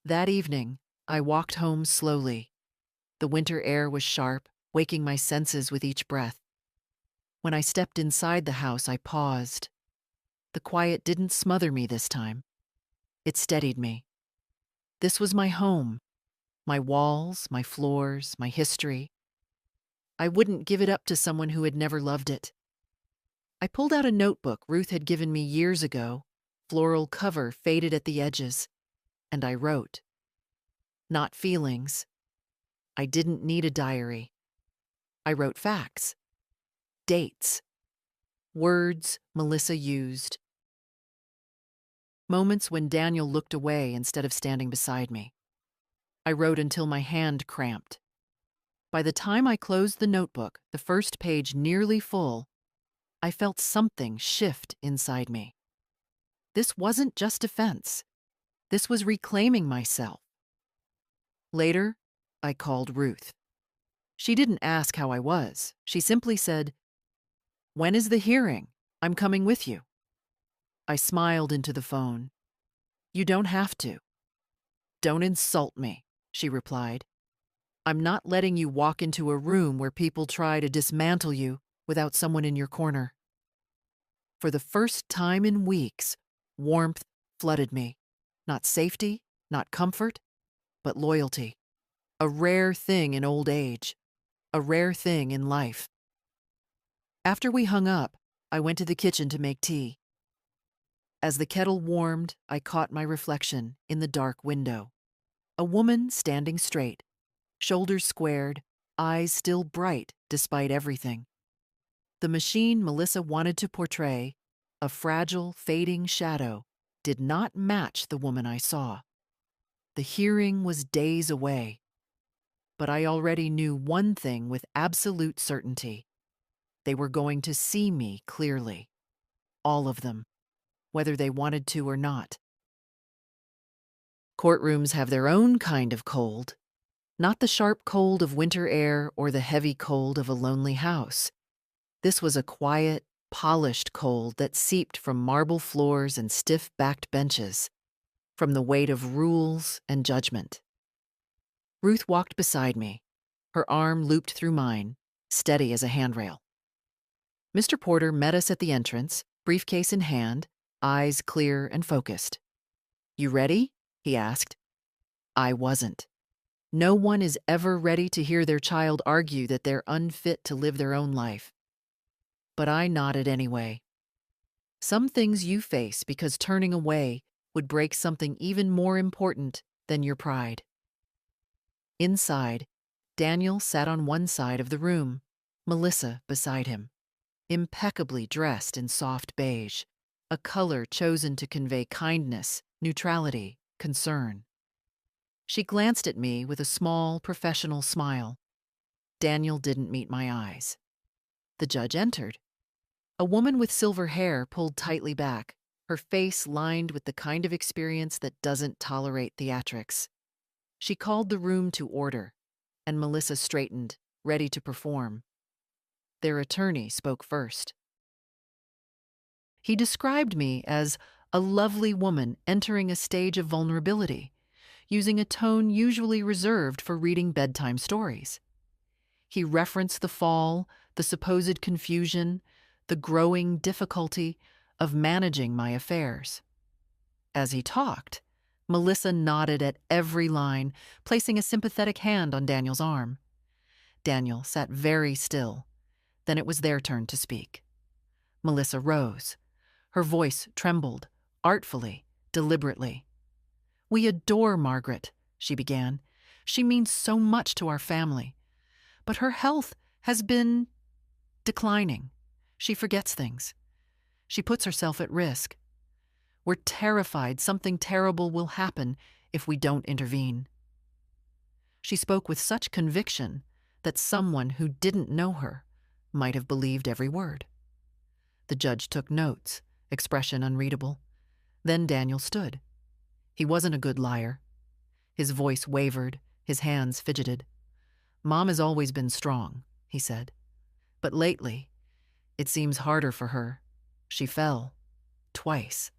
That evening, I walked home slowly. The winter air was sharp, waking my senses with each breath. When I stepped inside the house, I paused. The quiet didn't smother me this time. It steadied me. This was my home, my walls, my floors, my history. I wouldn't give it up to someone who had never loved it. I pulled out a notebook Ruth had given me years ago, floral cover faded at the edges, and I wrote. Not feelings. I didn't need a diary. I wrote facts. Dates. Words Melissa used. Moments when Daniel looked away instead of standing beside me. I wrote until my hand cramped. By the time I closed the notebook, the first page nearly full, I felt something shift inside me. This wasn't just defense. This was reclaiming myself. Later, I called Ruth. She didn't ask how I was. She simply said, "When is the hearing? I'm coming with you." I smiled into the phone. "You don't have to." "Don't insult me," she replied. "I'm not letting you walk into a room where people try to dismantle you without someone in your corner." For the first time in weeks, warmth flooded me. Not safety, not comfort, but loyalty. A rare thing in old age. A rare thing in life. After we hung up, I went to the kitchen to make tea. As the kettle warmed, I caught my reflection in the dark window. A woman standing straight, shoulders squared, eyes still bright despite everything. The machine Melissa wanted to portray, a fragile, fading shadow, did not match the woman I saw. The hearing was days away. But I already knew one thing with absolute certainty. They were going to see me clearly. All of them, whether they wanted to or not. Courtrooms have their own kind of cold, not the sharp cold of winter air or the heavy cold of a lonely house. This was a quiet, polished cold that seeped from marble floors and stiff-backed benches, from the weight of rules and judgment. Ruth walked beside me, her arm looped through mine, steady as a handrail. Mr. Porter met us at the entrance, briefcase in hand, eyes clear and focused. "You ready?" he asked. I wasn't. No one is ever ready to hear their child argue that they're unfit to live their own life. But I nodded anyway. Some things you face because turning away would break something even more important than your pride. Inside, Daniel sat on one side of the room, Melissa beside him, impeccably dressed in soft beige, a color chosen to convey kindness, neutrality, concern. She glanced at me with a small, professional smile. Daniel didn't meet my eyes. The judge entered. A woman with silver hair pulled tightly back, her face lined with the kind of experience that doesn't tolerate theatrics. She called the room to order, and Melissa straightened, ready to perform. Their attorney spoke first. He described me as a lovely woman entering a stage of vulnerability, using a tone usually reserved for reading bedtime stories. He referenced the fall, the supposed confusion, the growing difficulty of managing my affairs. As he talked, Melissa nodded at every line, placing a sympathetic hand on Daniel's arm. Daniel sat very still. Then it was their turn to speak. Melissa rose. Her voice trembled, artfully, deliberately. "We adore Margaret," she began. "She means so much to our family. But her health has been declining. She forgets things. She puts herself at risk. We're terrified something terrible will happen if we don't intervene." She spoke with such conviction that someone who didn't know her might have believed every word. The judge took notes, expression unreadable. Then Daniel stood. He wasn't a good liar. His voice wavered, his hands fidgeted. "Mom has always been strong," he said. "But lately, it seems harder for her. She fell. Twice.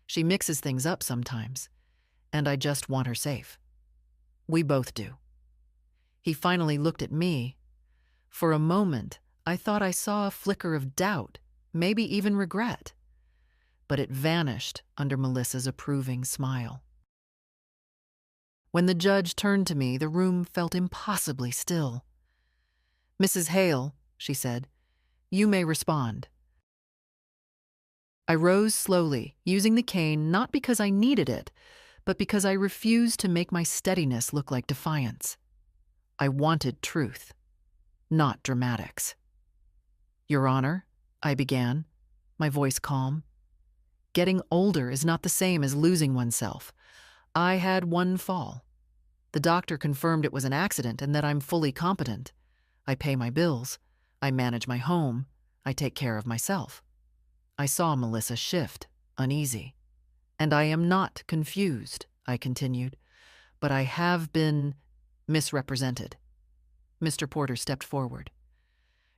She mixes things up sometimes, and I just want her safe. We both do." He finally looked at me. For a moment, I thought I saw a flicker of doubt, maybe even regret. But it vanished under Melissa's approving smile. When the judge turned to me, the room felt impossibly still. "Mrs. Hale," she said, "you may respond." I rose slowly, using the cane not because I needed it, but because I refused to make my steadiness look like defiance. I wanted truth, not dramatics. "Your Honor," I began, my voice calm. "Getting older is not the same as losing oneself. I had one fall. The doctor confirmed it was an accident and that I'm fully competent. I pay my bills. I manage my home. I take care of myself." I saw Melissa shift, uneasy. "And I am not confused," I continued, "but I have been misrepresented." Mr. Porter stepped forward.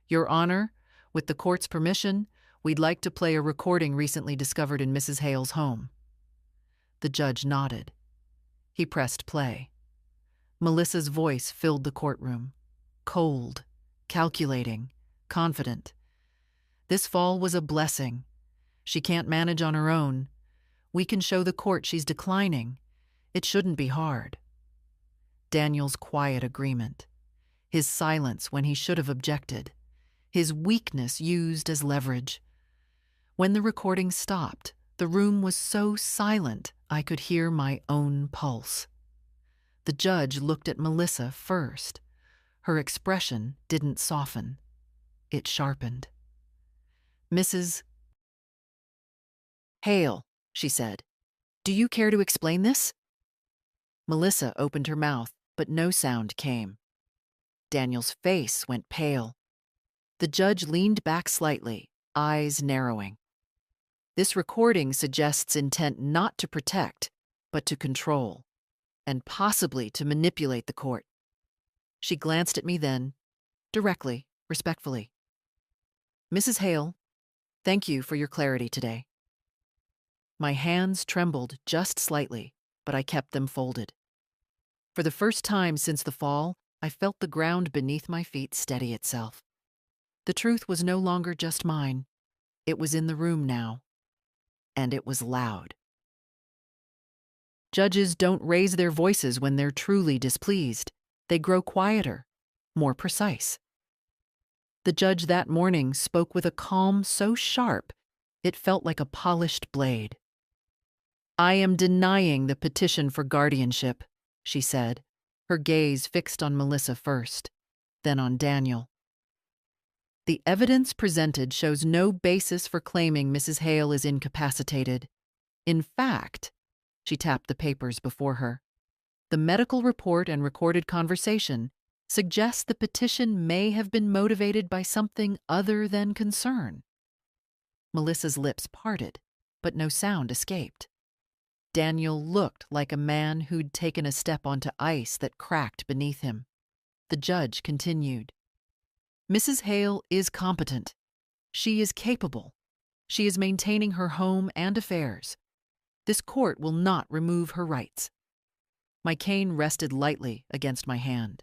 "Your Honor, with the court's permission, we'd like to play a recording recently discovered in Mrs. Hale's home." The judge nodded. He pressed play. Melissa's voice filled the courtroom. Cold, calculating, confident. "This fall was a blessing. She can't manage on her own. We can show the court she's declining. It shouldn't be hard." Daniel's quiet agreement. His silence when he should have objected. His weakness used as leverage. When the recording stopped, the room was so silent I could hear my own pulse. The judge looked at Melissa first. Her expression didn't soften. It sharpened. "Mrs. Hale," she said, "do you care to explain this?" Melissa opened her mouth, but no sound came. Daniel's face went pale. The judge leaned back slightly, eyes narrowing. "This recording suggests intent not to protect, but to control, and possibly to manipulate the court." She glanced at me then, directly, respectfully. "Mrs. Hale, thank you for your clarity today." My hands trembled just slightly, but I kept them folded. For the first time since the fall, I felt the ground beneath my feet steady itself. The truth was no longer just mine. It was in the room now, and it was loud. Judges don't raise their voices when they're truly displeased. They grow quieter, more precise. The judge that morning spoke with a calm so sharp it felt like a polished blade. "I am denying the petition for guardianship," she said, her gaze fixed on Melissa first, then on Daniel. "The evidence presented shows no basis for claiming Mrs. Hale is incapacitated. In fact," she tapped the papers before her, "the medical report and recorded conversation suggest the petition may have been motivated by something other than concern." Melissa's lips parted, but no sound escaped. Daniel looked like a man who'd taken a step onto ice that cracked beneath him. The judge continued. "Mrs. Hale is competent. She is capable. She is maintaining her home and affairs. This court will not remove her rights." My cane rested lightly against my hand.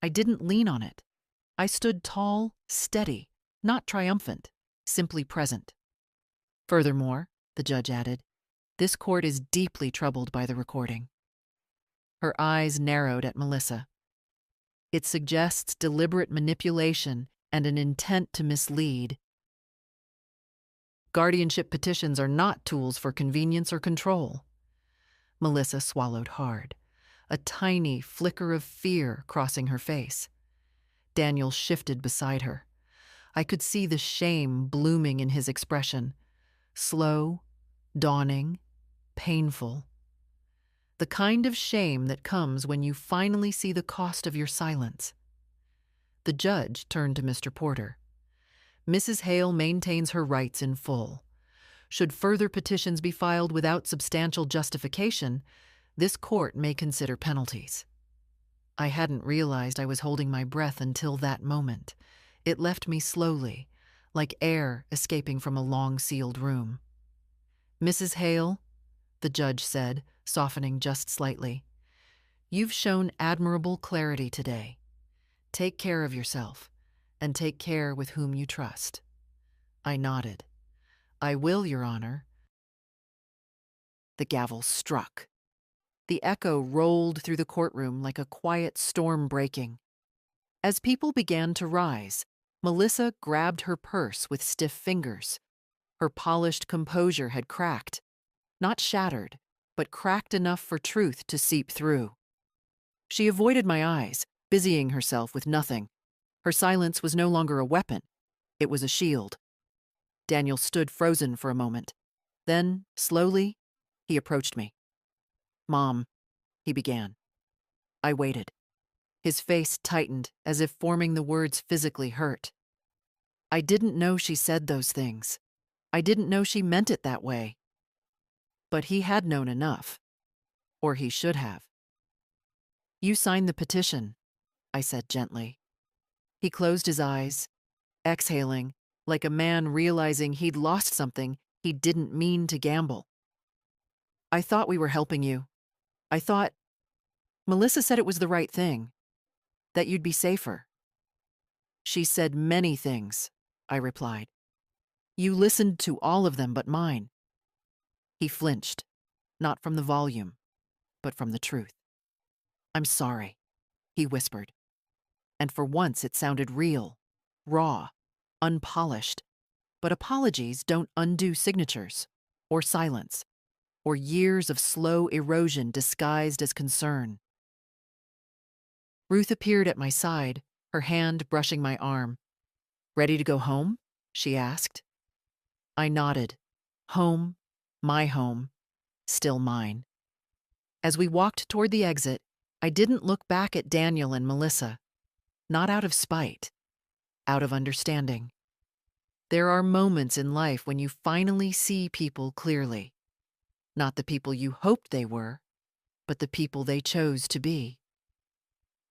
I didn't lean on it. I stood tall, steady, not triumphant, simply present. "Furthermore," the judge added, "this court is deeply troubled by the recording." Her eyes narrowed at Melissa. "It suggests deliberate manipulation and an intent to mislead. Guardianship petitions are not tools for convenience or control." Melissa swallowed hard, a tiny flicker of fear crossing her face. Daniel shifted beside her. I could see the shame blooming in his expression. Slow, dawning, painful. The kind of shame that comes when you finally see the cost of your silence. The judge turned to Mr. Porter. "Mrs. Hale maintains her rights in full. Should further petitions be filed without substantial justification, this court may consider penalties." I hadn't realized I was holding my breath until that moment. It left me slowly, like air escaping from a long-sealed room. "Mrs. Hale," the judge said, softening just slightly, "you've shown admirable clarity today. Take care of yourself, and take care with whom you trust." I nodded. "I will, Your Honor." The gavel struck. The echo rolled through the courtroom like a quiet storm breaking. As people began to rise, Melissa grabbed her purse with stiff fingers. Her polished composure had cracked. Not shattered, but cracked enough for truth to seep through. She avoided my eyes, busying herself with nothing. Her silence was no longer a weapon. It was a shield. Daniel stood frozen for a moment. Then, slowly, he approached me. "Mom," he began. I waited. His face tightened, as if forming the words physically hurt. "I didn't know she said those things. I didn't know she meant it that way." But he had known enough. Or he should have. "You signed the petition," I said gently. He closed his eyes, exhaling, like a man realizing he'd lost something he didn't mean to gamble. "I thought we were helping you. I thought Melissa said it was the right thing, that you'd be safer." "She said many things," I replied. "You listened to all of them but mine." He flinched, not from the volume, but from the truth. "I'm sorry," he whispered. And for once it sounded real, raw, unpolished. But apologies don't undo signatures, or silence, or years of slow erosion disguised as concern. Ruth appeared at my side, her hand brushing my arm. "Ready to go home?" she asked. I nodded. Home, my home, still mine. As we walked toward the exit, I didn't look back at Daniel and Melissa. Not out of spite, out of understanding. There are moments in life when you finally see people clearly. Not the people you hoped they were, but the people they chose to be.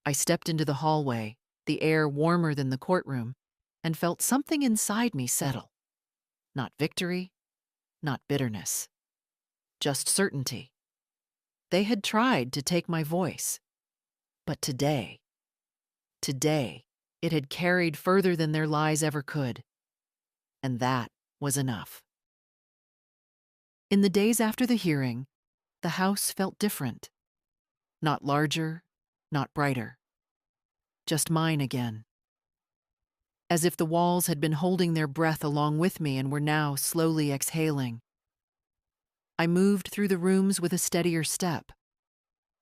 I stepped into the hallway, the air warmer than the courtroom, and felt something inside me settle. Not victory, not bitterness. Just certainty. They had tried to take my voice. But today, it had carried further than their lies ever could. And that was enough. In the days after the hearing, the house felt different. Not larger, not brighter. Just mine again. As if the walls had been holding their breath along with me and were now slowly exhaling. I moved through the rooms with a steadier step,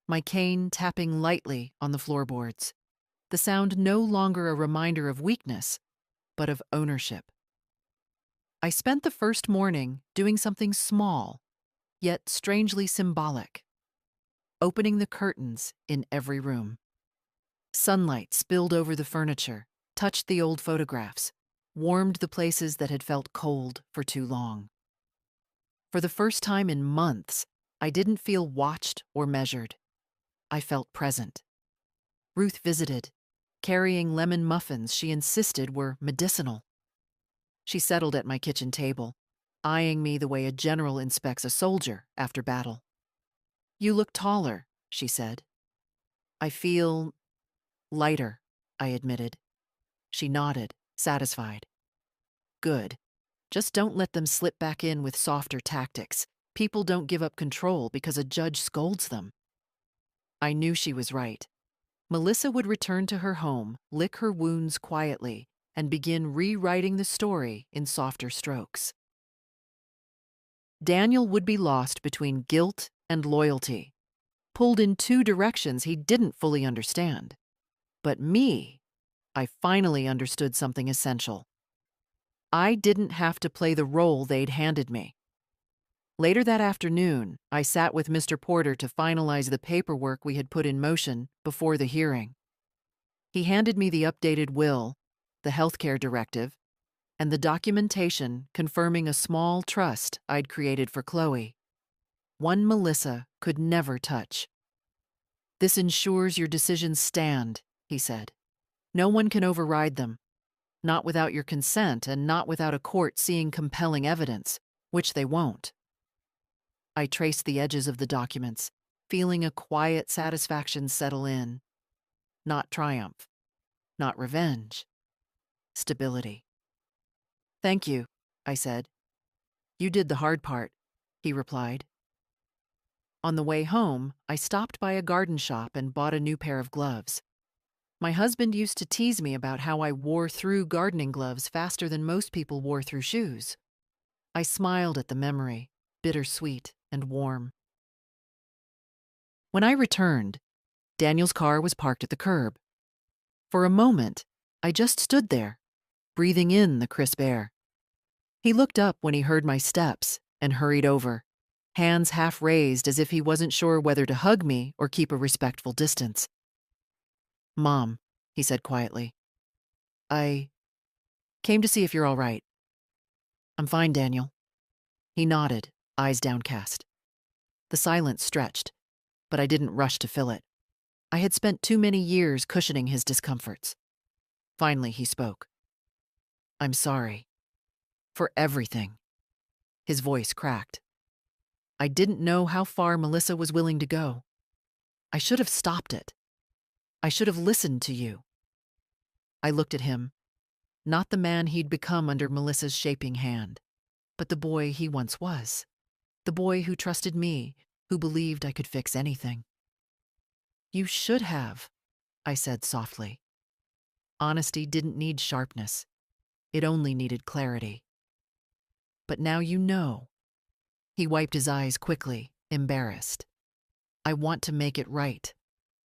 my cane tapping lightly on the floorboards, the sound no longer a reminder of weakness, but of ownership. I spent the first morning doing something small, yet strangely symbolic, opening the curtains in every room. Sunlight spilled over the furniture, touched the old photographs, warmed the places that had felt cold for too long. For the first time in months, I didn't feel watched or measured. I felt present. Ruth visited, carrying lemon muffins she insisted were medicinal. She settled at my kitchen table, eyeing me the way a general inspects a soldier after battle. "You look taller," she said. "I feel lighter," I admitted. She nodded, satisfied. "Good. Just don't let them slip back in with softer tactics. People don't give up control because a judge scolds them." I knew she was right. Melissa would return to her home, lick her wounds quietly, and begin rewriting the story in softer strokes. Daniel would be lost between guilt and loyalty, pulled in two directions he didn't fully understand. But me, I finally understood something essential. I didn't have to play the role they'd handed me. Later that afternoon, I sat with Mr. Porter to finalize the paperwork we had put in motion before the hearing. He handed me the updated will, the healthcare directive, and the documentation confirming a small trust I'd created for Chloe. One Melissa could never touch. "This ensures your decisions stand," he said. "No one can override them. Not without your consent and not without a court seeing compelling evidence, which they won't." I traced the edges of the documents, feeling a quiet satisfaction settle in. Not triumph, not revenge, stability. "Thank you," I said. "You did the hard part," he replied. On the way home, I stopped by a garden shop and bought a new pair of gloves. My husband used to tease me about how I wore through gardening gloves faster than most people wore through shoes. I smiled at the memory, bittersweet and warm. When I returned, Daniel's car was parked at the curb. For a moment, I just stood there, breathing in the crisp air. He looked up when he heard my steps and hurried over, hands half raised as if he wasn't sure whether to hug me or keep a respectful distance. "Mom," he said quietly, "I came to see if you're all right." "I'm fine, Daniel." He nodded, eyes downcast. The silence stretched, but I didn't rush to fill it. I had spent too many years cushioning his discomforts. Finally, he spoke. "I'm sorry. For everything." His voice cracked. "I didn't know how far Melissa was willing to go. I should have stopped it. I should have listened to you." I looked at him, not the man he'd become under Melissa's shaping hand, but the boy he once was. The boy who trusted me, who believed I could fix anything. "You should have," I said softly. Honesty didn't need sharpness. It only needed clarity. "But now you know." He wiped his eyes quickly, embarrassed. "I want to make it right.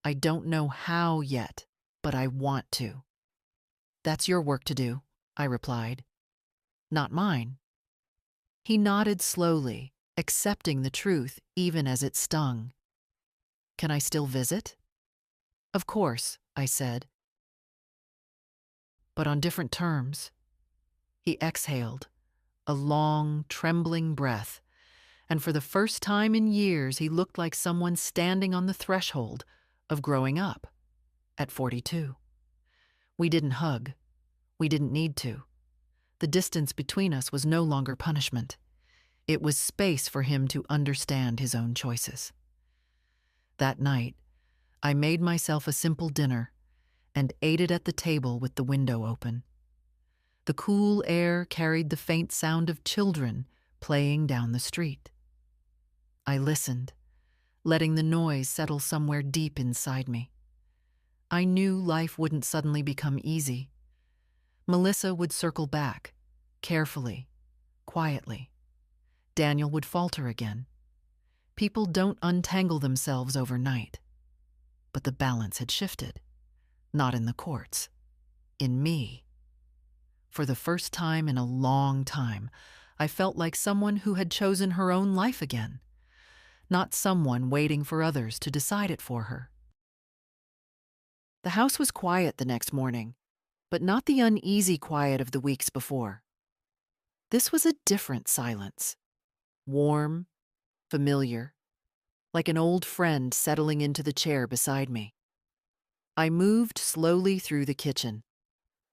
I don't know how yet, but I want to." "That's your work to do," I replied. "Not mine." He nodded slowly, accepting the truth even as it stung. "Can I still visit?" "Of course," I said. "But on different terms." He exhaled, a long, trembling breath, and for the first time in years he looked like someone standing on the threshold of growing up, at 42. We didn't hug. We didn't need to. The distance between us was no longer punishment. It was space for him to understand his own choices. That night, I made myself a simple dinner and ate it at the table with the window open. The cool air carried the faint sound of children playing down the street. I listened, letting the noise settle somewhere deep inside me. I knew life wouldn't suddenly become easy. Melissa would circle back, carefully, quietly. Daniel would falter again. People don't untangle themselves overnight. But the balance had shifted. Not in the courts. In me. For the first time in a long time, I felt like someone who had chosen her own life again. Not someone waiting for others to decide it for her. The house was quiet the next morning, but not the uneasy quiet of the weeks before. This was a different silence. Warm, familiar, like an old friend settling into the chair beside me. I moved slowly through the kitchen,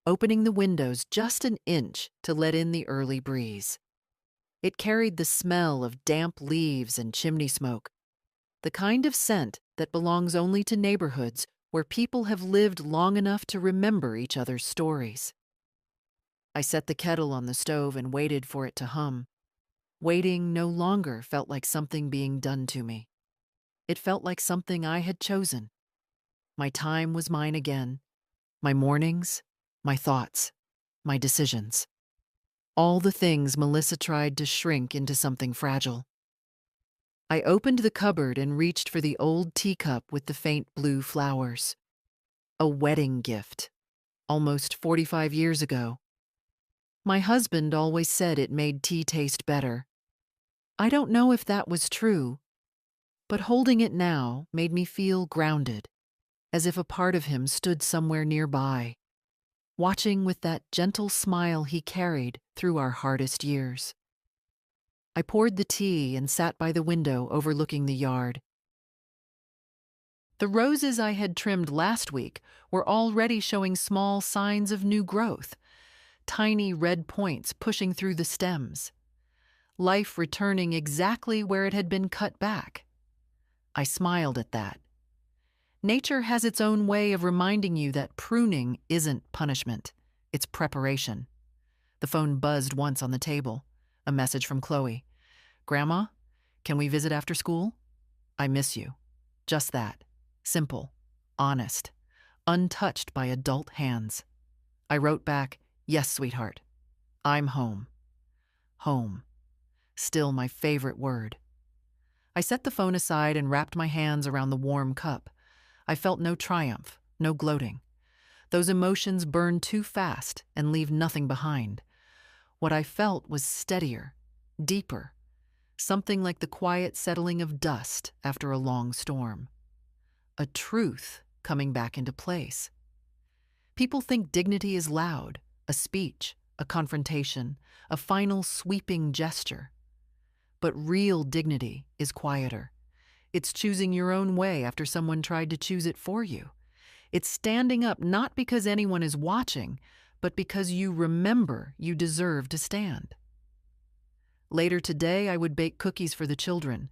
opening the windows just an inch to let in the early breeze. It carried the smell of damp leaves and chimney smoke, the kind of scent that belongs only to neighborhoods where people have lived long enough to remember each other's stories. I set the kettle on the stove and waited for it to hum. Waiting no longer felt like something being done to me. It felt like something I had chosen. My time was mine again. My mornings, my thoughts, my decisions. All the things Melissa tried to shrink into something fragile. I opened the cupboard and reached for the old teacup with the faint blue flowers. A wedding gift, almost 45 years ago. My husband always said it made tea taste better. I don't know if that was true, but holding it now made me feel grounded, as if a part of him stood somewhere nearby, watching with that gentle smile he carried through our hardest years. I poured the tea and sat by the window overlooking the yard. The roses I had trimmed last week were already showing small signs of new growth, tiny red points pushing through the stems, life returning exactly where it had been cut back. I smiled at that. Nature has its own way of reminding you that pruning isn't punishment, it's preparation. The phone buzzed once on the table. A message from Chloe. "Grandma, can we visit after school? I miss you." Just that. Simple, honest, untouched by adult hands. I wrote back, "Yes, sweetheart. I'm home." Home. Still my favorite word. I set the phone aside and wrapped my hands around the warm cup. I felt no triumph, no gloating. Those emotions burn too fast and leave nothing behind. What I felt was steadier, deeper, something like the quiet settling of dust after a long storm. A truth coming back into place. People think dignity is loud, a speech, a confrontation, a final sweeping gesture. But real dignity is quieter. It's choosing your own way after someone tried to choose it for you. It's standing up not because anyone is watching, but because you remember you deserve to stand. Later today, I would bake cookies for the children,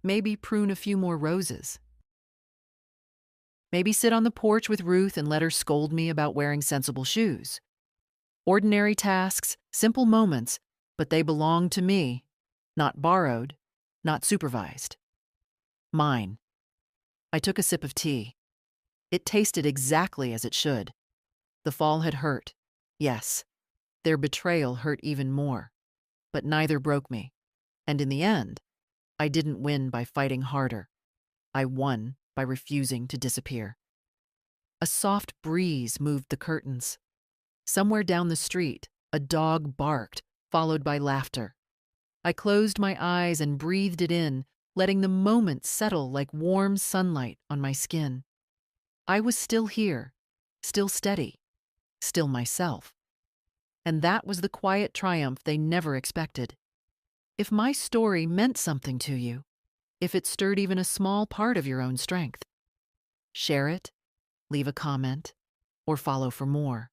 maybe prune a few more roses. Maybe sit on the porch with Ruth and let her scold me about wearing sensible shoes. Ordinary tasks, simple moments, but they belong to me, not borrowed, not supervised. Mine. I took a sip of tea. It tasted exactly as it should. The fall had hurt. Yes, their betrayal hurt even more. But neither broke me. And in the end, I didn't win by fighting harder. I won by refusing to disappear. A soft breeze moved the curtains. Somewhere down the street, a dog barked, followed by laughter. I closed my eyes and breathed it in, letting the moment settle like warm sunlight on my skin. I was still here, still steady, still myself. And that was the quiet triumph they never expected. If my story meant something to you, if it stirred even a small part of your own strength, share it, leave a comment, or follow for more.